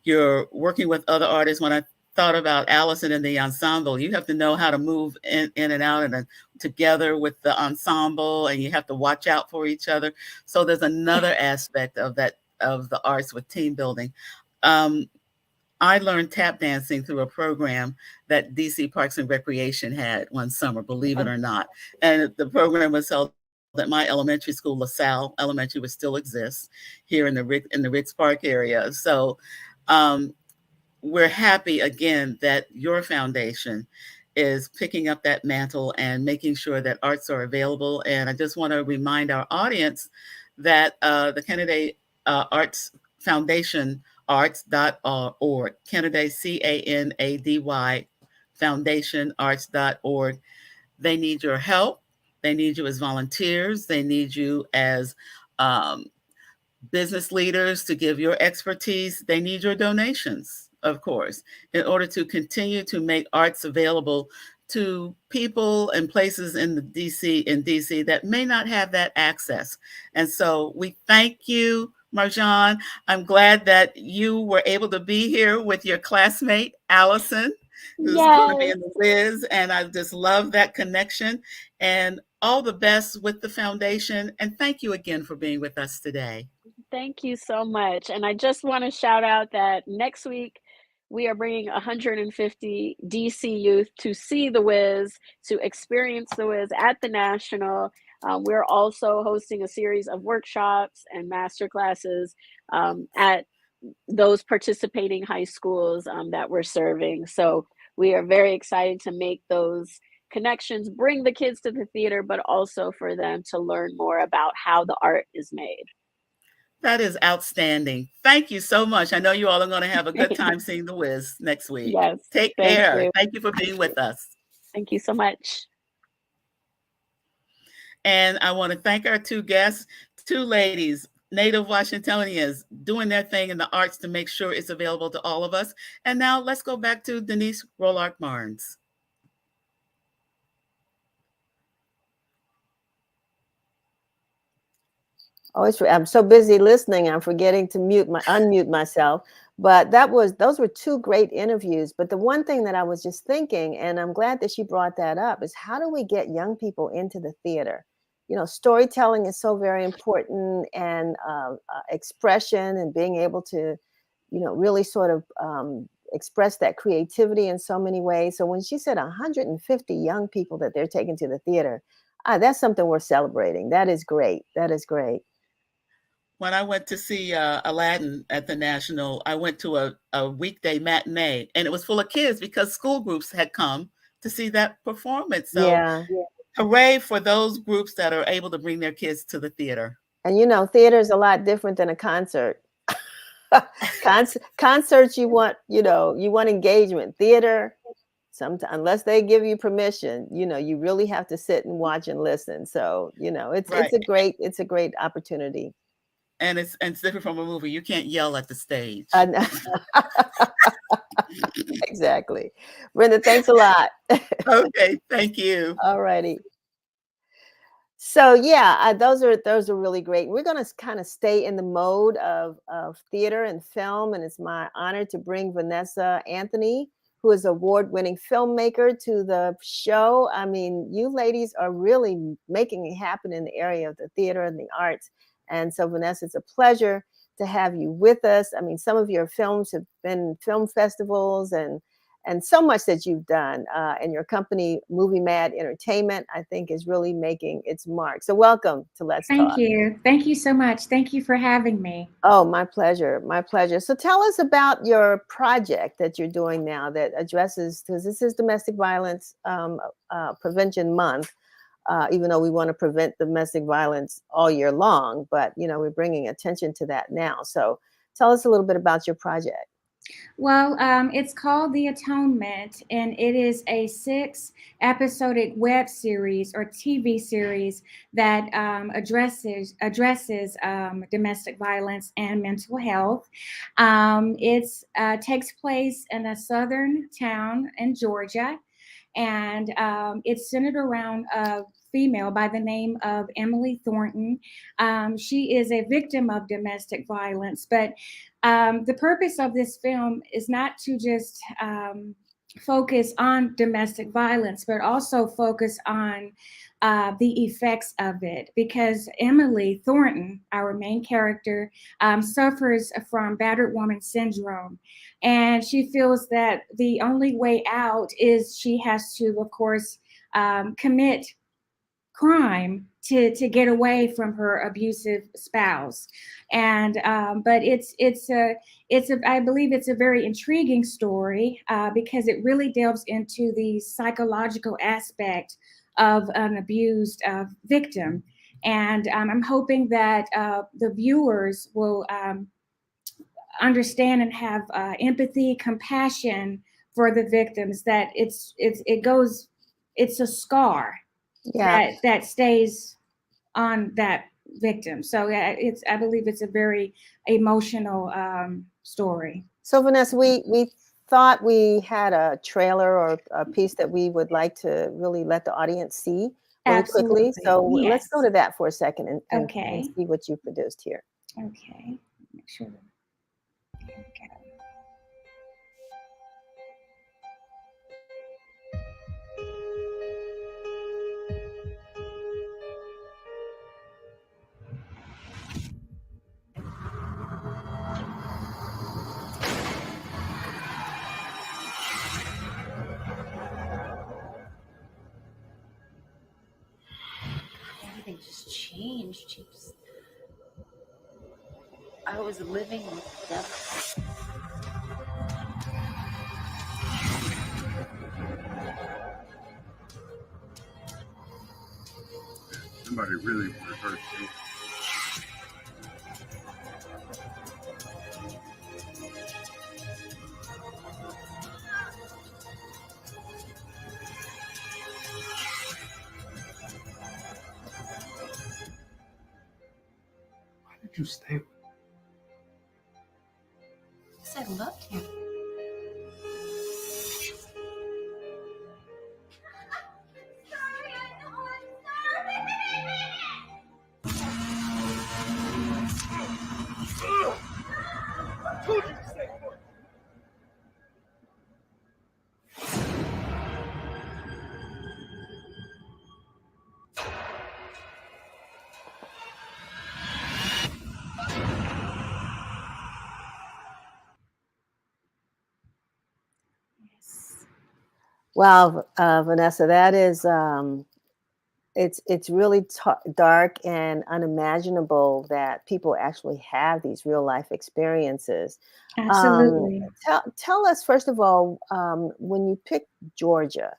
you're working with other artists. When I thought about Allison and the ensemble, you have to know how to move in and out and then together with the ensemble, and you have to watch out for each other. So there's another aspect of that of the arts with team building. Um, I learned tap dancing through a program that DC Parks and Recreation had one summer, believe it or not. And the program was held at my elementary school, LaSalle Elementary, which still exists here in the Ricks Park area. So um, we're happy again that your foundation is picking up that mantle and making sure that arts are available. And I just want to remind our audience that the Canady Arts Foundation, arts.org, Canady, Canady Foundation, arts.org. They need your help. They need you as volunteers. They need you as um, business leaders to give your expertise. They need your donations, of course, in order to continue to make arts available to people and places in DC that may not have that access. And so we thank you, Marjan. I'm glad that you were able to be here with your classmate, Allison, who's going to be Yes. in the Wiz. And I just love that connection. And all the best with the foundation. And thank you again for being with us today. Thank you so much. And I just want to shout out that next week we are bringing 150 DC youth to see the Wiz, to experience the Wiz at the National. We're also hosting a series of workshops and master classes at those participating high schools that we're serving. So we are very excited to make those connections, bring the kids to the theater, but also for them to learn more about how the art is made. That is outstanding. Thank you so much. I know you all are going to have a good time seeing The Wiz next week. Yes, Take thank care. you. Thank you for being with us. Thank you so much. And I want to thank our two guests, two ladies, Native Washingtonians, doing their thing in the arts to make sure it's available to all of us. And now let's go back to Denise Rolark-Marnes. I'm so busy listening, I'm forgetting to unmute myself. But those were two great interviews. But the one thing that I was just thinking, and I'm glad that she brought that up, is how do we get young people into the theater? Storytelling is so very important, and expression, and being able to, really sort of express that creativity in so many ways. So when she said 150 young people that they're taking to the theater, that's something worth celebrating. That is great. That is great. When I went to see Aladdin at the National, I went to a weekday matinee, and it was full of kids because school groups had come to see that performance. So Yeah. hooray for those groups that are able to bring their kids to the theater. And theater is a lot different than a concert. Concerts, you want engagement. Theater, sometimes, unless they give you permission, you really have to sit and watch and listen. So, it's Right. it's a great opportunity. And it's different from a movie. You can't yell at the stage. Exactly. Brenda, thanks a lot. Okay, thank you. All righty. So yeah, those are really great. We're going to kind of stay in the mode of theater and film, and it's my honor to bring Vanessa Anthony, who is an award-winning filmmaker, to the show. I mean, you ladies are really making it happen in the area of the theater and the arts. And so, Vanessa, it's a pleasure to have you with us. I mean, some of your films have been film festivals, and and so much that you've done. And your company, Movie Mad Entertainment, I think is really making its mark. So welcome to Let's Thank Talk. you. Thank you so much. Thank you for having me. Oh, my pleasure. My pleasure. So tell us about your project that you're doing now that addresses, because this is Domestic Violence Prevention Month, even though we want to prevent domestic violence all year long, but, you know, we're bringing attention to that now. So tell us a little bit about your project. Well, it's called The Atonement, and it is a 6-episodic web series or TV series that addresses domestic violence and mental health. It takes place in a southern town in Georgia, and it's centered around a female by the name of Emily Thornton. She is a victim of domestic violence, but the purpose of this film is not to just focus on domestic violence, but also focus on the effects of it, because Emily Thornton, our main character, suffers from battered woman syndrome. And she feels that the only way out is she has to, of course, commit crime to get away from her abusive spouse. And but I believe it's a very intriguing story because it really delves into the psychological aspect of an abused victim. And I'm hoping that the viewers will understand and have empathy, compassion for the victims, that it's a scar that stays on that victim. So I believe it's a very emotional story. So Vanessa, we thought we had a trailer or a piece that we would like to really let the audience see really quickly. So Yes. let's go to that for a second and Okay. see what you produced here. Okay, make sure. There we go. Everything just changed. I was living with the devil. Somebody really would have hurt you. Why did you stay with me? Because I loved him. Wow, Vanessa, that is it's really dark and unimaginable that people actually have these real life experiences. Absolutely. Tell us first of all, when you picked Georgia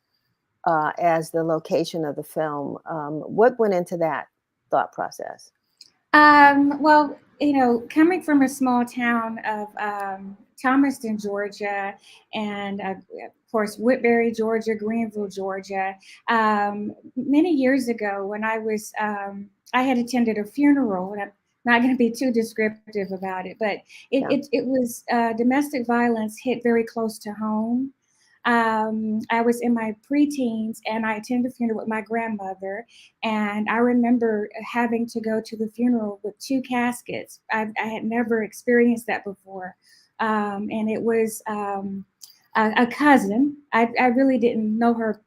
as the location of the film, what went into that thought process? Well, coming from a small town of Thomaston, Georgia, and of course, Whitberry, Georgia, Greenville, Georgia. Many years ago, when I had attended a funeral, and I'm not going to be too descriptive about it, but it was domestic violence hit very close to home. I was in my preteens and I attended a funeral with my grandmother, and I remember having to go to the funeral with 2 caskets. I had never experienced that before. And it was a cousin. I really didn't know her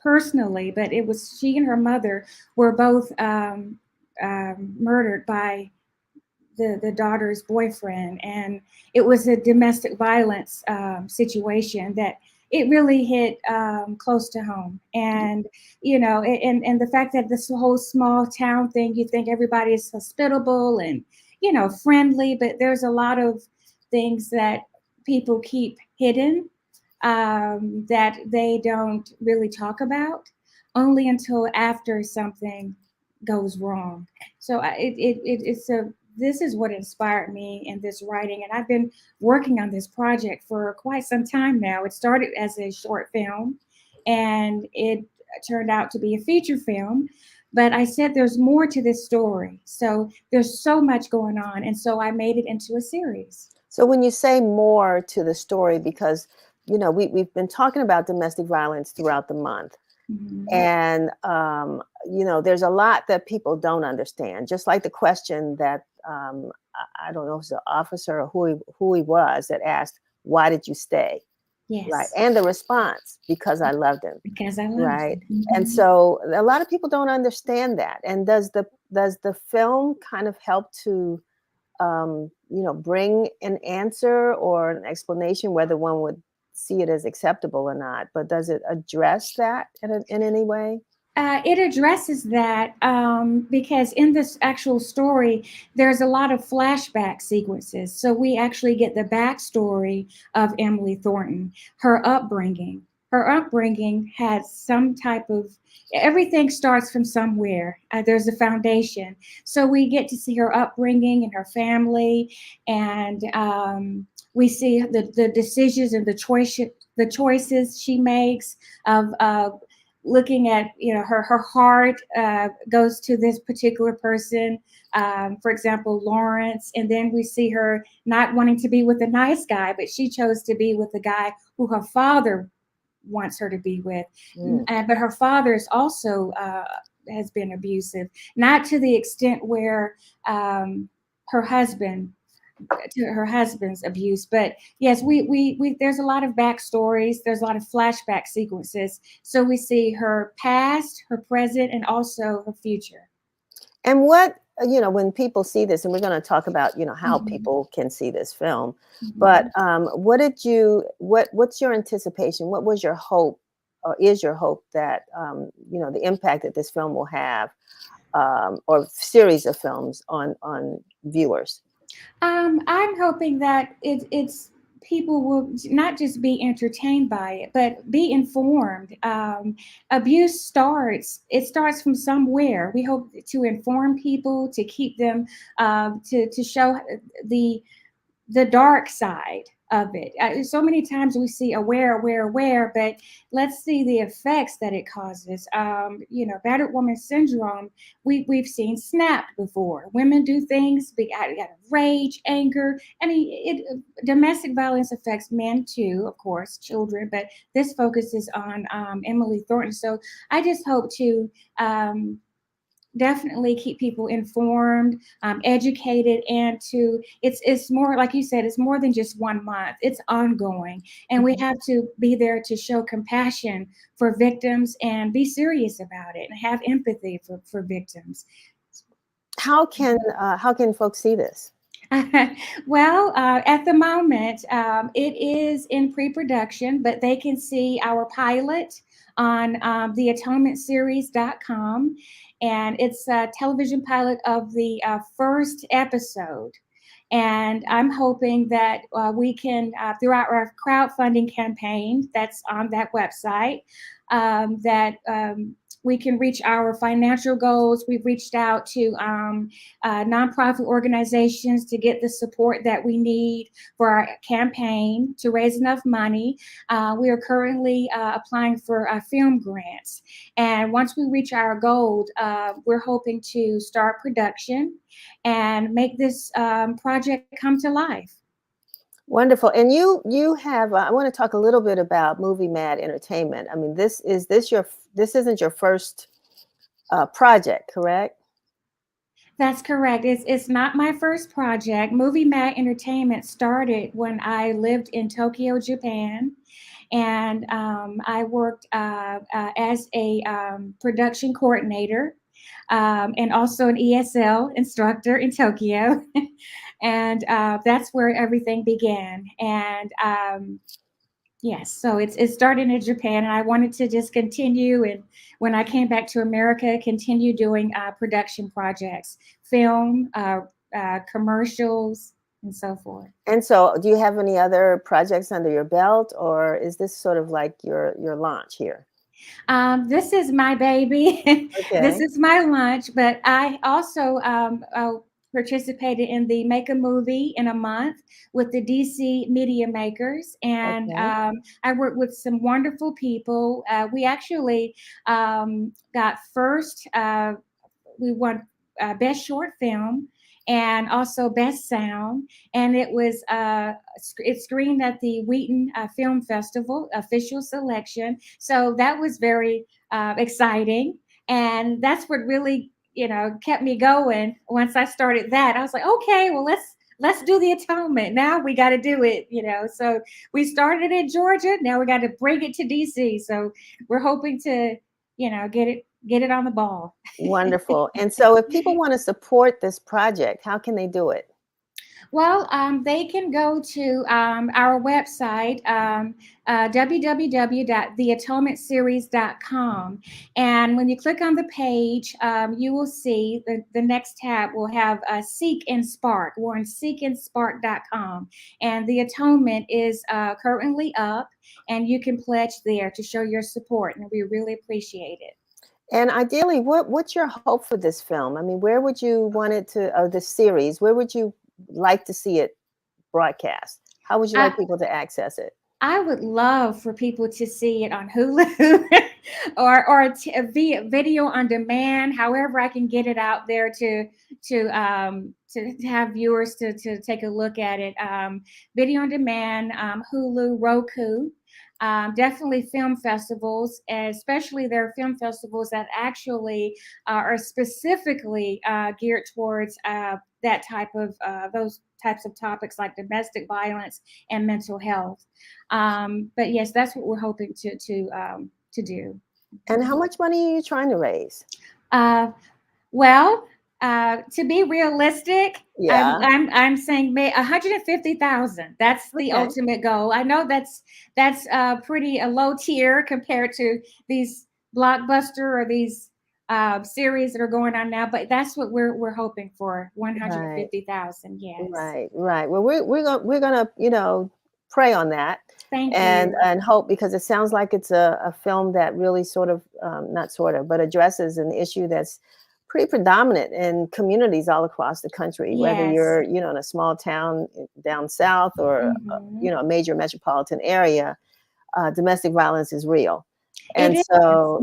personally, but it was she and her mother were both murdered by the daughter's boyfriend, and it was a domestic violence situation that it really hit close to home. And and the fact that this whole small town thing, you think everybody is hospitable and friendly, but there's a lot of things that people keep hidden, that they don't really talk about only until after something goes wrong. So it's a this is what inspired me in this writing, and I've been working on this project for quite some time now. It started as a short film, and it turned out to be a feature film. But I said there's more to this story, so there's so much going on, and so I made it into a series. So when you say more to the story, because we've been talking about domestic violence throughout the month. Mhm. And, there's a lot that people don't understand, just like the question that I don't know if it's an officer or who he was that asked, why did you stay? Yes. Right. And the response, because I loved him. Because I love Right. him. And so a lot of people don't understand that. And does the film kind of help to bring an answer or an explanation, whether one would see it as acceptable or not, but does it address that in any way? It addresses that because in this actual story, there's a lot of flashback sequences. So we actually get the backstory of Emily Thornton, her upbringing. Her upbringing had some type of, everything starts from somewhere. There's a foundation. So we get to see her upbringing and her family, and we see the decisions and the choices she makes of looking at, her heart goes to this particular person, for example, Lawrence, and then we see her not wanting to be with a nice guy, but she chose to be with the guy who her father wants her to be with. But her father is also has been abusive, not to the extent where her husband's abuse. But yes, we there's a lot of backstories, there's a lot of flashback sequences. So we see her past, her present, and also her future. And what, when people see this, and we're going to talk about, how Mhm. people can see this film, Mhm. but what's your anticipation? What was your hope, or is your hope that, the impact that this film will have, or series of films on viewers? I'm hoping that it's people will not just be entertained by it, but be informed. Abuse starts from somewhere. We hope to inform people, to keep them, to show the dark side of it. So many times we see aware, but let's see the effects that it causes. Battered woman syndrome, we've seen snapped before. Women do things out of rage, anger. I mean, domestic violence affects men too, of course, children, but this focuses on Emily Thornton. So I just hope to definitely keep people informed, educated, and it's more, like you said, it's more than just 1 month. It's ongoing, and we have to be there to show compassion for victims and be serious about it and have empathy for victims. How can folks see this? Well, at the moment, it is in pre-production, but they can see our pilot on theatonementseries.com. And it's a television pilot of the first episode. And I'm hoping that we can, throughout our crowdfunding campaign that's on that website, that we can reach our financial goals. We've reached out to nonprofit organizations to get the support that we need for our campaign to raise enough money. We are currently applying for film grants. And once we reach our goal, we're hoping to start production and make this project come to life. Wonderful. And you have, I want to talk a little bit about Movie Mad Entertainment. I mean, this isn't your first project, correct? That's correct. It's not my first project. Movie Mad Entertainment started when I lived in Tokyo, Japan. And I worked as a production coordinator. and also an ESL instructor in Tokyo. And that's where everything began. And yes, so it started in Japan, and I wanted to just continue. And when I came back to America, continue doing production projects, film, commercials, and so forth. And so, do you have any other projects under your belt, or is this sort of like your launch here? This is my baby. This Okay. is my lunch, but I also participated in the Make a Movie in a Month with the DC Media Makers. And Okay. I worked with some wonderful people. We actually got first, we won Best Short Film and also Best Sound. And it was it screened at the Wheaton Film Festival official selection. So that was very exciting, and that's what really kept me going. Once I started that, I was like, okay, well, let's do the Atonement. Now we got to do it. So we started in Georgia. Now we got to bring it to DC. So we're hoping to get it on the ball. Wonderful. And so, if people want to support this project, how can they do it? Well, they can go to our website, www.theatonementseries.com. And when you click on the page, you will see the next tab will have Seek and Spark. We're on seekandspark.com. And The Atonement is currently up, and you can pledge there to show your support. And we really appreciate it. And ideally, what's your hope for this film? I mean, where would you want it to, or this series, where would you like to see it broadcast? How would you like people to access it? I would love for people to see it on Hulu or via video on demand. However, I can get it out there to have viewers to take a look at it. Video on demand, Hulu, Roku. Definitely film festivals, especially there are film festivals that actually are specifically geared towards that type of those types of topics like domestic violence and mental health. But yes, that's what we're hoping to do. And how much money are you trying to raise? Well, to be realistic, yeah, I'm saying 150,000. That's the ultimate goal. I know that's pretty a low tier compared to these blockbuster or these series that are going on now, but that's what we're hoping for. 150,000. Yes. Right. Well, we're gonna pray on that. Thank you. And hope, because it sounds like it's a film that really sort of not sort of, but addresses an issue that's pretty predominant in communities all across the country, whether you're in a small town down south or a major metropolitan area. Domestic violence is real. And so,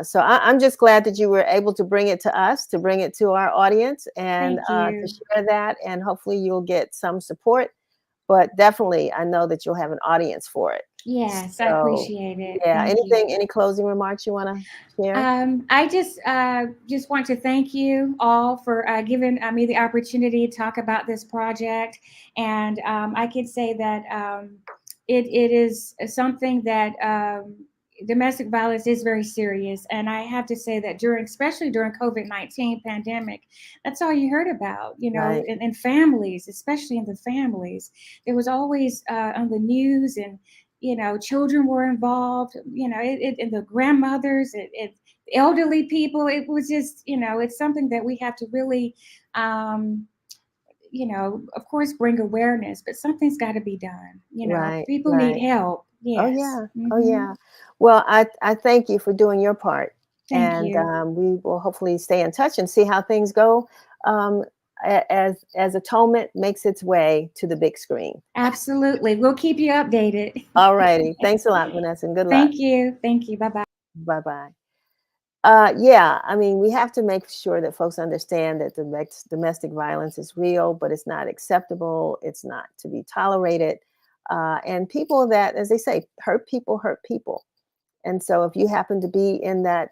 so I'm just glad that you were able to bring it to us, to bring it to our audience, and to share that. And hopefully you'll get some support, but definitely I know that you'll have an audience for it. Yes, I appreciate it. Yeah. Any closing remarks you want to share? I just want to thank you all for giving me the opportunity to talk about this project. And I can say that it is something that domestic violence is very serious. And I have to say that especially during COVID-19 pandemic, that's all you heard about, in families, especially in the families. There was always on the news, and children were involved, and the grandmothers, elderly people. It was just, it's something that we have to really, of course, bring awareness, but something's got to be done. People need help. Yes. Oh yeah. Oh yeah. Well, I thank you for doing your part. Thank you. We will hopefully stay in touch and see how things go as Atonement makes its way to the big screen. Absolutely. We'll keep you updated. All righty. Thanks a lot, Vanessa, and good luck. Thank you. Bye-bye. Bye-bye. I mean, we have to make sure that folks understand that domestic violence is real, but it's not acceptable. It's not to be tolerated. And people that, as they say, hurt people hurt people. And so if you happen to be in that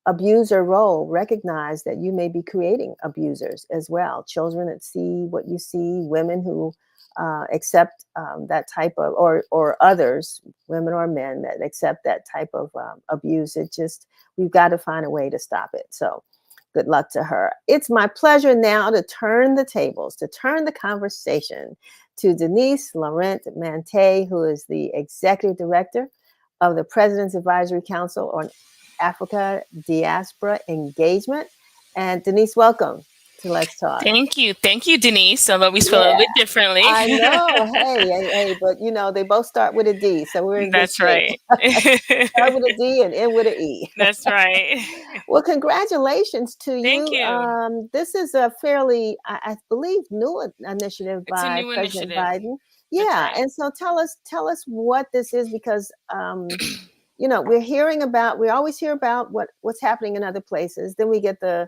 abuser role, recognize that you may be creating abusers as well. Children that see what you see, women who accept that type of, or others, women or men that accept that type of abuse. It just, we've got to find a way to stop it. So good luck to her. It's my pleasure now to turn the tables, to turn the conversation to Denise Laurent Mante, who is the Executive Director of the President's Advisory Council on Africa Diaspora Engagement. And Denise, welcome to Let's Talk. Thank you, Denise. Although we spell it a little bit differently. I know. Hey, but you know, they both start with a D, so we're in good That's shape. right. Start with a D and end with an E. That's right. Well, congratulations to you. Thank you. This is a fairly, I believe, new initiative It's a by new President initiative. Biden. Yeah, right. and so tell us what this is, because you know, we always hear about what's happening in other places. Then we get the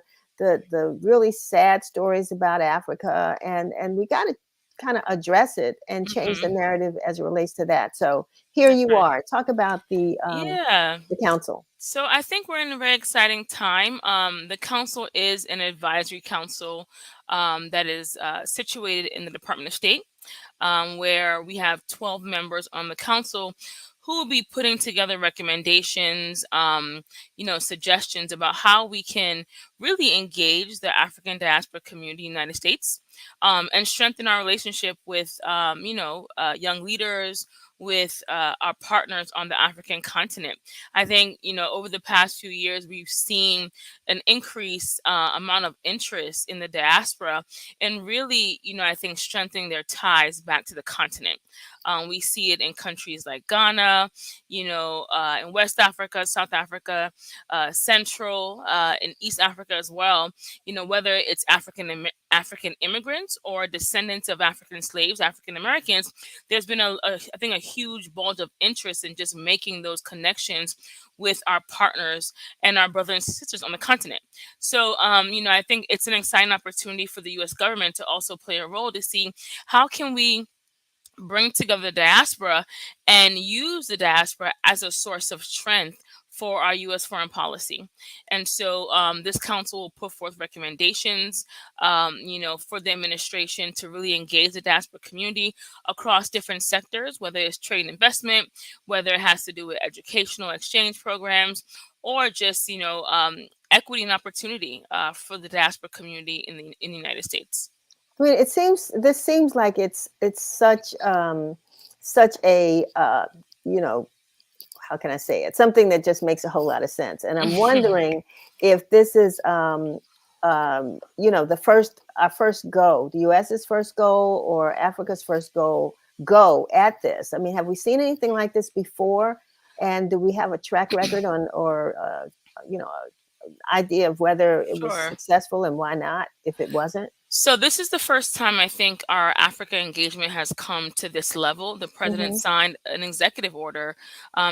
really sad stories about Africa, and we got to kind of address it and change the narrative as it relates to that. So here That's you right. are. Talk about the Yeah. council. So I think we're in a very exciting time. The council is an advisory council that is situated in the Department of State, where we have 12 members on the council who will be putting together recommendations, suggestions about how we can really engage the African diaspora community in the United States, and strengthen our relationship with, young leaders, with our partners on the African continent. I think, over the past few years, we've seen an increased amount of interest in the diaspora, and really, I think strengthening their ties back to the continent. We see it in countries like Ghana, in West Africa, South Africa, Central, in East Africa as well. Whether it's African immigrants or descendants of African slaves, African Americans, there's been I think a huge bulge of interest in just making those connections with our partners and our brothers and sisters on the continent. So, I think it's an exciting opportunity for the U.S. government to also play a role to see how can we bring together the diaspora and use the diaspora as a source of strength for our U.S. foreign policy. And so this council will put forth recommendations, for the administration to really engage the diaspora community across different sectors, whether it's trade and investment, whether it has to do with educational exchange programs, or just, equity and opportunity for the diaspora community in the United States. I mean, this seems like it's such a how can I say it? Something that just makes a whole lot of sense. And I'm wondering if this is our first go, the U.S.'s first go, or Africa's first go at this. I mean, have we seen anything like this before? And do we have a track record on, or idea of whether it was successful and why not if it wasn't? So this is the first time I think our Africa engagement has come to this level. The president signed an executive order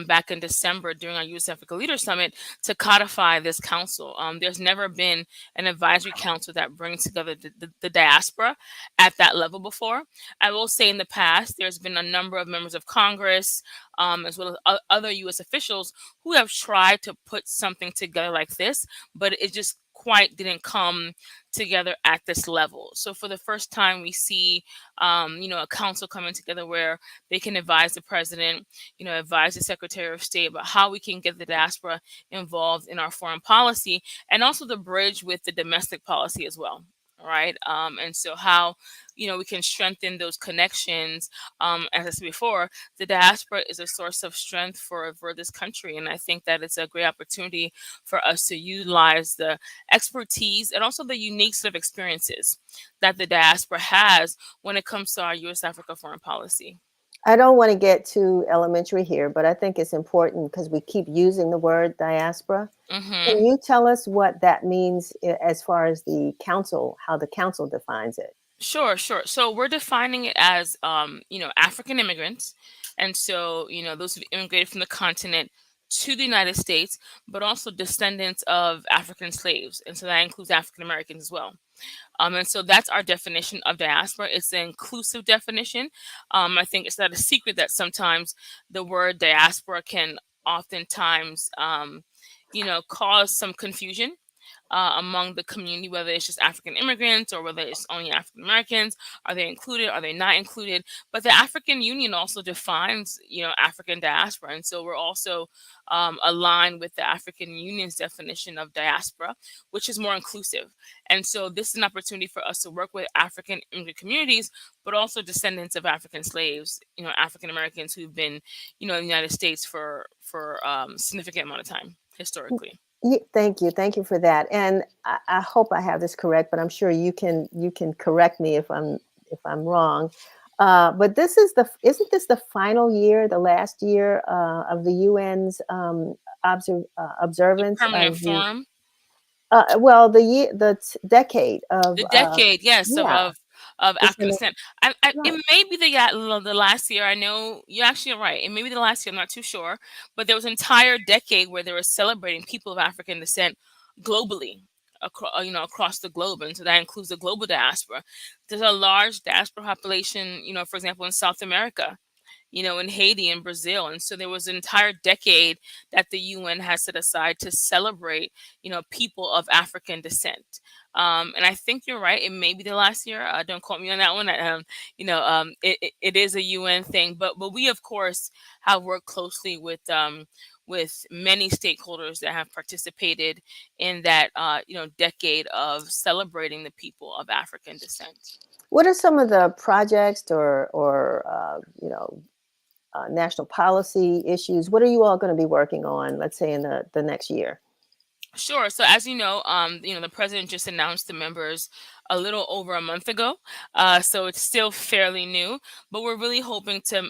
back in December during our U.S. Africa Leaders Summit to codify this council. There's never been an advisory council that brings together the diaspora at that level before. I will say in the past, there's been a number of members of Congress, as well as other U.S. officials who have tried to put something together like this, but it just quite didn't come together at this level. So for the first time, we see, a council coming together where they can advise the president, advise the Secretary of State about how we can get the diaspora involved in our foreign policy, and also the bridge with the domestic policy as well. Right. And so how, we can strengthen those connections. As I said before, the diaspora is a source of strength for this country. And I think that it's a great opportunity for us to utilize the expertise and also the unique set of experiences that the diaspora has when it comes to our U.S. Africa foreign policy. I don't want to get too elementary here, but I think it's important because we keep using the word diaspora. Can you tell us what that means as far as the council, how the council defines it? Sure. So we're defining it as, African immigrants. And so, those who've immigrated from the continent to the United States, but also descendants of African slaves. And so that includes African Americans as well. And so that's our definition of diaspora. It's an inclusive definition. I think it's not a secret that sometimes the word diaspora can oftentimes, cause some confusion among the community, whether it's just African immigrants or whether it's only African Americans. Are they included? Are they not included? But the African Union also defines, African diaspora. And so we're also aligned with the African Union's definition of diaspora, which is more inclusive. And so this is an opportunity for us to work with African immigrant communities, but also descendants of African slaves, African Americans who've been, in the United States for significant amount of time historically. Thank you for that. And I hope I have this correct, but I'm sure you can correct me if I'm wrong. But isn't this the final year, the last year of the UN's observance Permanent of forum. the decade of The decade, yes, yeah, of it's African descent. It right. may be the last year. I know you actually are right. It may be the last year. I'm not too sure, but there was an entire decade where they were celebrating people of African descent globally, across the globe, and so that includes the global diaspora. There's a large diaspora population, for example, in South America, in Haiti and Brazil. And so there was an entire decade that the UN has set aside to celebrate, people of African descent. And I think you're right. It may be the last year. Don't quote me on that one. It is a UN thing, but we of course have worked closely with many stakeholders that have participated in that decade of celebrating the people of African descent. What are some of the projects or national policy issues? What are you all going to be working on, let's say in the next year? Sure. So as you know, the president just announced the members a little over a month ago. So it's still fairly new, but we're really hoping to,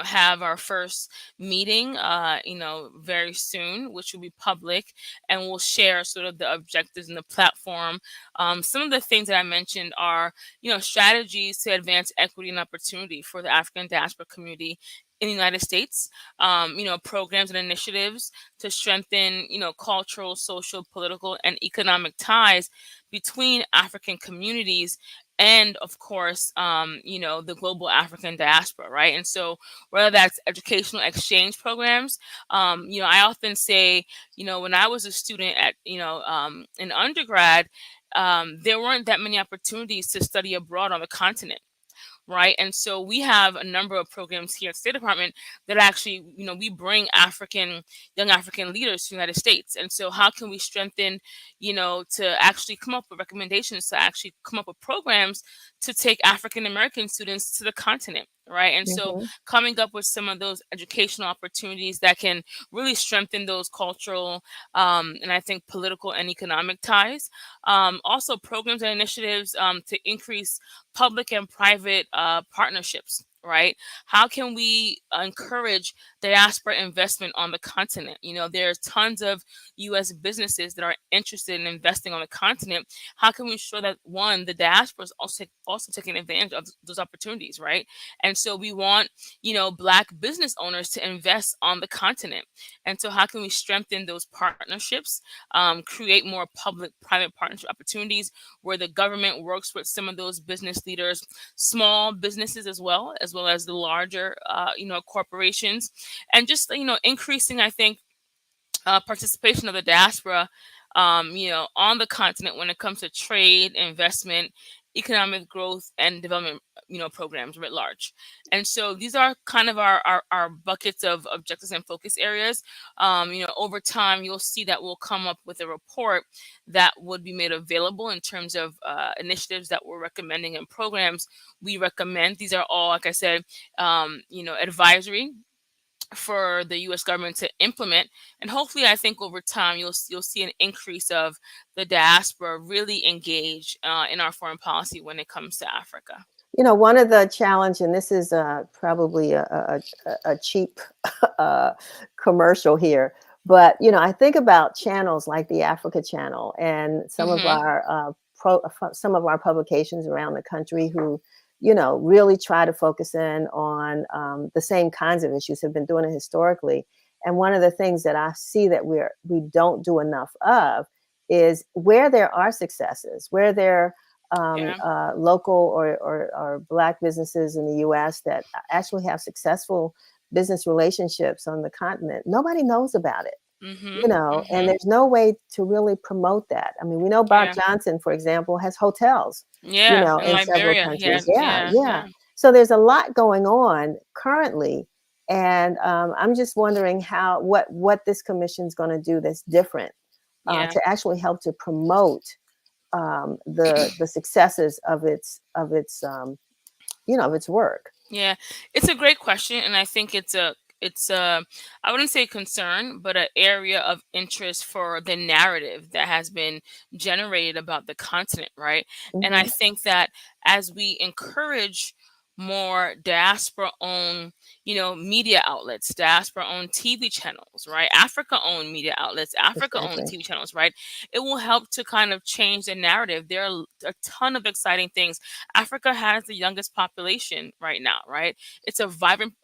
have our first meeting, very soon, which will be public, and we'll share sort of the objectives and the platform. Some of the things that I mentioned are, strategies to advance equity and opportunity for the African diaspora community in the United States, programs and initiatives to strengthen, cultural, social, political, and economic ties between African communities and, of course, the global African diaspora, right? And so whether that's educational exchange programs, I often say, when I was a student at, in undergrad, there weren't that many opportunities to study abroad on the continent. Right. And so we have a number of programs here at State Department that actually, we bring young African leaders to the United States. And so how can we strengthen, to actually come up with recommendations, to actually come up with programs to take African American students to the continent. Right. And so coming up with some of those educational opportunities that can really strengthen those cultural and I think political and economic ties. Also programs and initiatives to increase public and private partnerships, right? How can we encourage diaspora investment on the continent? There's tons of U.S. businesses that are interested in investing on the continent. How can we ensure that, one, the diaspora is also taking advantage of those opportunities, right? And so we want, Black business owners to invest on the continent. And so how can we strengthen those partnerships, create more public-private partnership opportunities where the government works with some of those business leaders, small businesses as well as the larger, corporations, and just, increasing, I think, participation of the diaspora, on the continent when it comes to trade, investment, economic growth, and development, programs writ large. And so these are kind of our buckets of objectives and focus areas. Over time, you'll see that we'll come up with a report that would be made available in terms of initiatives that we're recommending and programs we recommend. These are all, like I said, advisory for the U.S. government to implement, and hopefully, I think over time you'll see an increase of the diaspora really engage in our foreign policy when it comes to Africa. One of the challenge, and this is probably a cheap commercial here, but I think about channels like the Africa Channel and some of our publications around the country who really try to focus in on the same kinds of issues, have been doing it historically. And one of the things that I see that we don't do enough of is where there are successes, where there local or Black businesses in the U.S. that actually have successful business relationships on the continent. Nobody knows about it. you know, and Mhm. there's no way to really promote that. I mean, we know Bob Yeah. Johnson, for example, has hotels, you Yeah. know, In in several Liberia. Yeah. countries. Yeah, Yeah. yeah. Yeah. So there's a lot going on currently, and I'm just wondering how what this commission is going to do that's different Yeah. to actually help to promote the successes of its you know, of its work. Yeah, it's a great question, and I think it's a I wouldn't say concern, but an area of interest for the narrative that has been generated about the continent, right? And I Hmm. think that as we encourage more diaspora-owned, media outlets, diaspora-owned TV channels, right? Africa-owned media outlets, Africa-owned Exactly. TV channels, right? It will help to kind of change the narrative. There are a ton of exciting things. Africa has the youngest population right now, right? It's a vibrant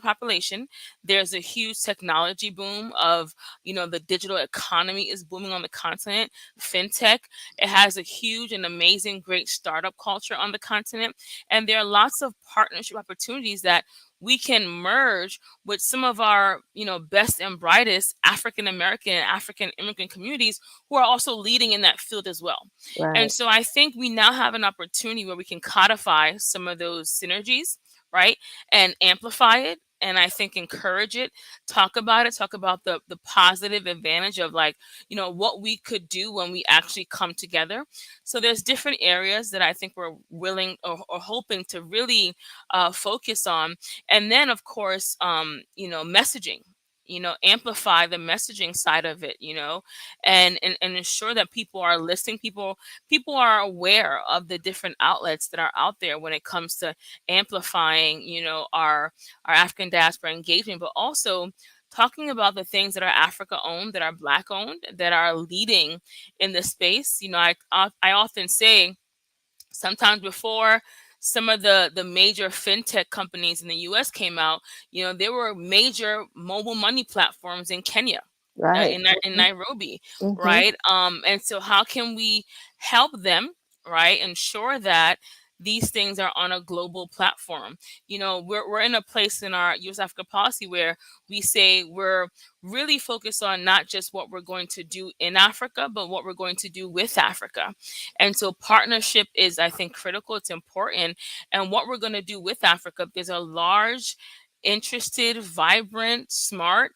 population. There's a huge technology boom of, the digital economy is booming on the continent. Fintech, it has a huge and amazing, great startup culture on the continent. And there are lots of partnership opportunities that we can merge with some of our, best and brightest African American and African immigrant communities who are also leading in that field as well. And Right. so I think we now have an opportunity where we can codify some of those synergies, right? And amplify it. And I think encourage it, talk about it, talk about the positive advantage of, like, what we could do when we actually come together. So there's different areas that I think we're willing or hoping to really focus on. And then, of course, messaging, amplify the messaging side of it, and ensure that people are listening. People are aware of the different outlets that are out there when it comes to amplifying, our African diaspora engagement, but also talking about the things that are Africa owned, that are Black owned, that are leading in the space. I often say, sometimes before some of the major fintech companies in the US came out, there were major mobile money platforms in Kenya, Right. in Nairobi, Hmm. right? And so how can we help them, right? Ensure that these things are on a global platform. We're in a place in our US Africa policy where we say we're really focused on not just what we're going to do in Africa, but what we're going to do with Africa. And so partnership is, I think, critical. It's important. And what we're going to do with Africa, there's a large, interested, vibrant, smart,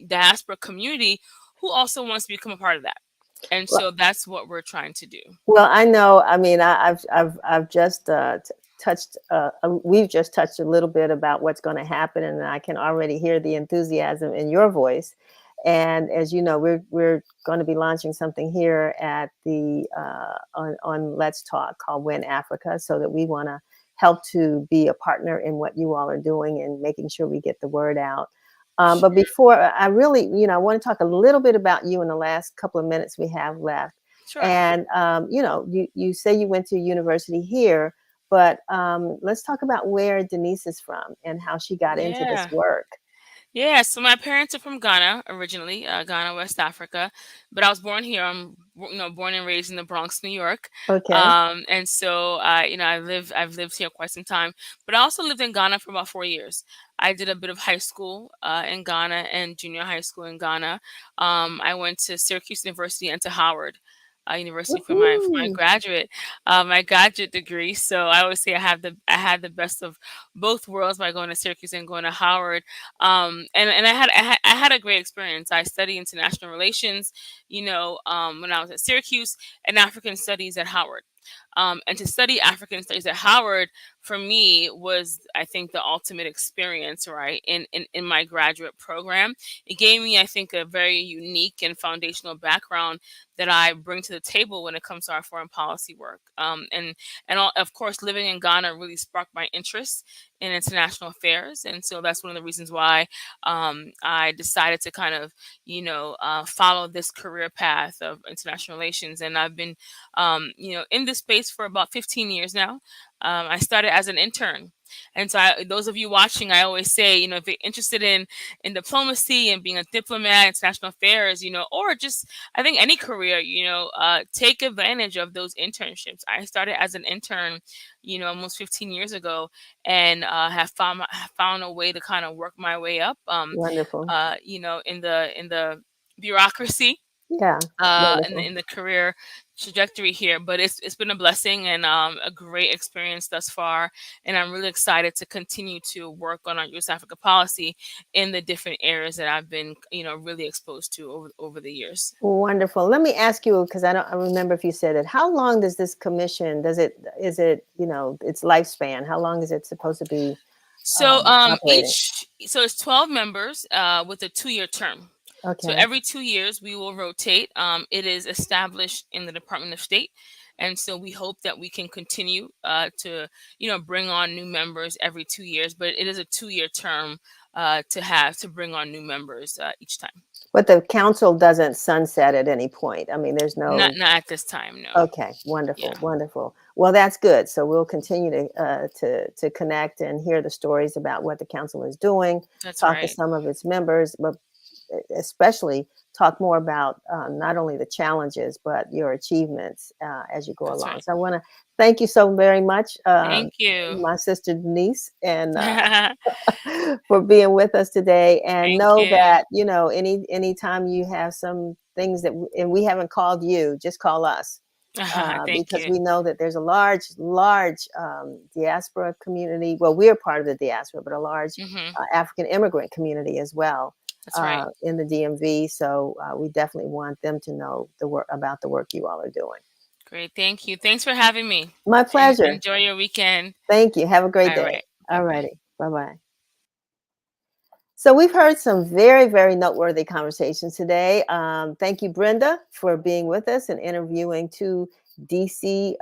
diaspora community who also wants to become a part of that. And so that's what we're trying to do. Well, I know. I mean, I've just touched. We've just touched a little bit about what's going to happen, and I can already hear the enthusiasm in your voice. And as you know, we're going to be launching something here at the on Let's Talk called Win Africa, so that we want to help to be a partner in what you all are doing and making sure we get the word out. But before I really, I want to talk a little bit about you in the last couple of minutes we have left. Sure. And you say you went to university here, but let's talk about where Denise is from and how she got into this Yeah. work. Yeah, so my parents are from Ghana originally, Ghana, West Africa, but I was born here. I'm, born and raised in the Bronx, New York, Okay. and so I've lived here quite some time. But I also lived in Ghana for about 4 years. I did a bit of high school in Ghana and junior high school in Ghana. I went to Syracuse University and to Howard University for my Woohoo. graduate degree. So I always say I had the best of both worlds by going to Syracuse and going to Howard. And I had a great experience. I studied international relations, when I was at Syracuse, and African studies at Howard. And to study African studies at Howard for me was, I think, the ultimate experience, right? In my graduate program, it gave me, I think, a very unique and foundational background that I bring to the table when it comes to our foreign policy work. Of course, living in Ghana really sparked my interest in international affairs, and so that's one of the reasons why I decided to kind of, follow this career path of international relations. And I've been, in this space for about 15 years now. I started as an intern. And so those of you watching, I always say, if you're interested in diplomacy and being a diplomat, international affairs, or just, I think, any career, take advantage of those internships. I started as an intern, almost 15 years ago, and have found a way to kind of work my way up. Wonderful. In the bureaucracy Yeah. Wonderful. in the career trajectory here, but it's been a blessing and a great experience thus far, and I'm really excited to continue to work on our U.S. Africa policy in the different areas that I've been, really exposed to over the years. Wonderful. Let me ask you, because I remember if you said it. How long does this commission, is it, its lifespan? How long is it supposed to be So operating? it's 12 members with a 2-year term. So Okay. every 2 years we will rotate. It is established in the Department of State, and so we hope that we can continue to bring on new members every 2 years. But it is a 2-year term to bring on new members each time. But the council doesn't sunset at any point. I mean, there's no. Not at this time, no. Okay, wonderful, Yeah. wonderful. Well, that's good. So we'll continue to connect and hear the stories about what the council is doing. That's talk to right. some of its members, but especially talk more about not only the challenges but your achievements as you go That's along. right. So I want to thank you so very much, Thank you. my sister Denise, and for being with us today. And Thank know you. that anytime you have some things and we haven't called you, just call us. Thank Because you. we know that there's a large diaspora community. Well, we're part of the diaspora, but a large African immigrant community as well. That's right. In the DMV. So we definitely want them to know about the work you all are doing. Great. Thank you. Thanks for having me. My pleasure. Enjoy your weekend. Thank you. Have a great All day. right. All Bye-bye. righty. Bye-bye. So we've heard some very, very noteworthy conversations today. Thank you, Brenda, for being with us and interviewing two DC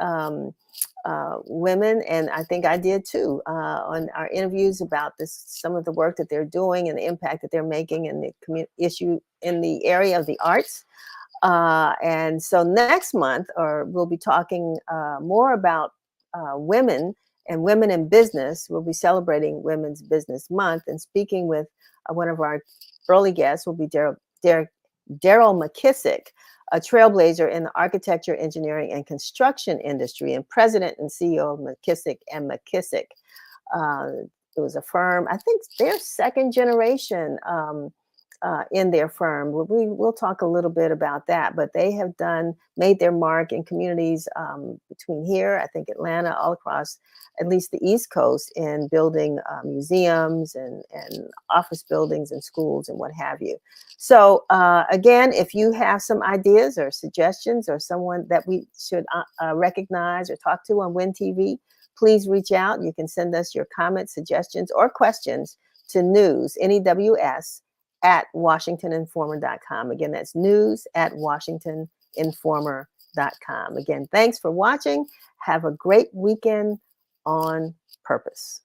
women, and I think I did too, on our interviews about some of the work that they're doing and the impact that they're making in the issue in the area of the arts. And so next month, we'll be talking more about women and women in business. We'll be celebrating Women's Business Month, and speaking with one of our early guests will be Daryl McKissick, a trailblazer in the architecture, engineering, and construction industry, and president and CEO of McKissick and McKissick. It was a firm, I think they're second generation in their firm. We'll talk a little bit about that, but they have made their mark in communities between here, I think Atlanta, all across at least the East Coast, in building museums and office buildings and schools and what have you. So again, if you have some ideas or suggestions or someone that we should recognize or talk to on WIN TV, please reach out. You can send us your comments, suggestions, or questions to news, at WashingtonInformer.com. Again, that's news at WashingtonInformer.com. Again, thanks for watching. Have a great weekend on purpose.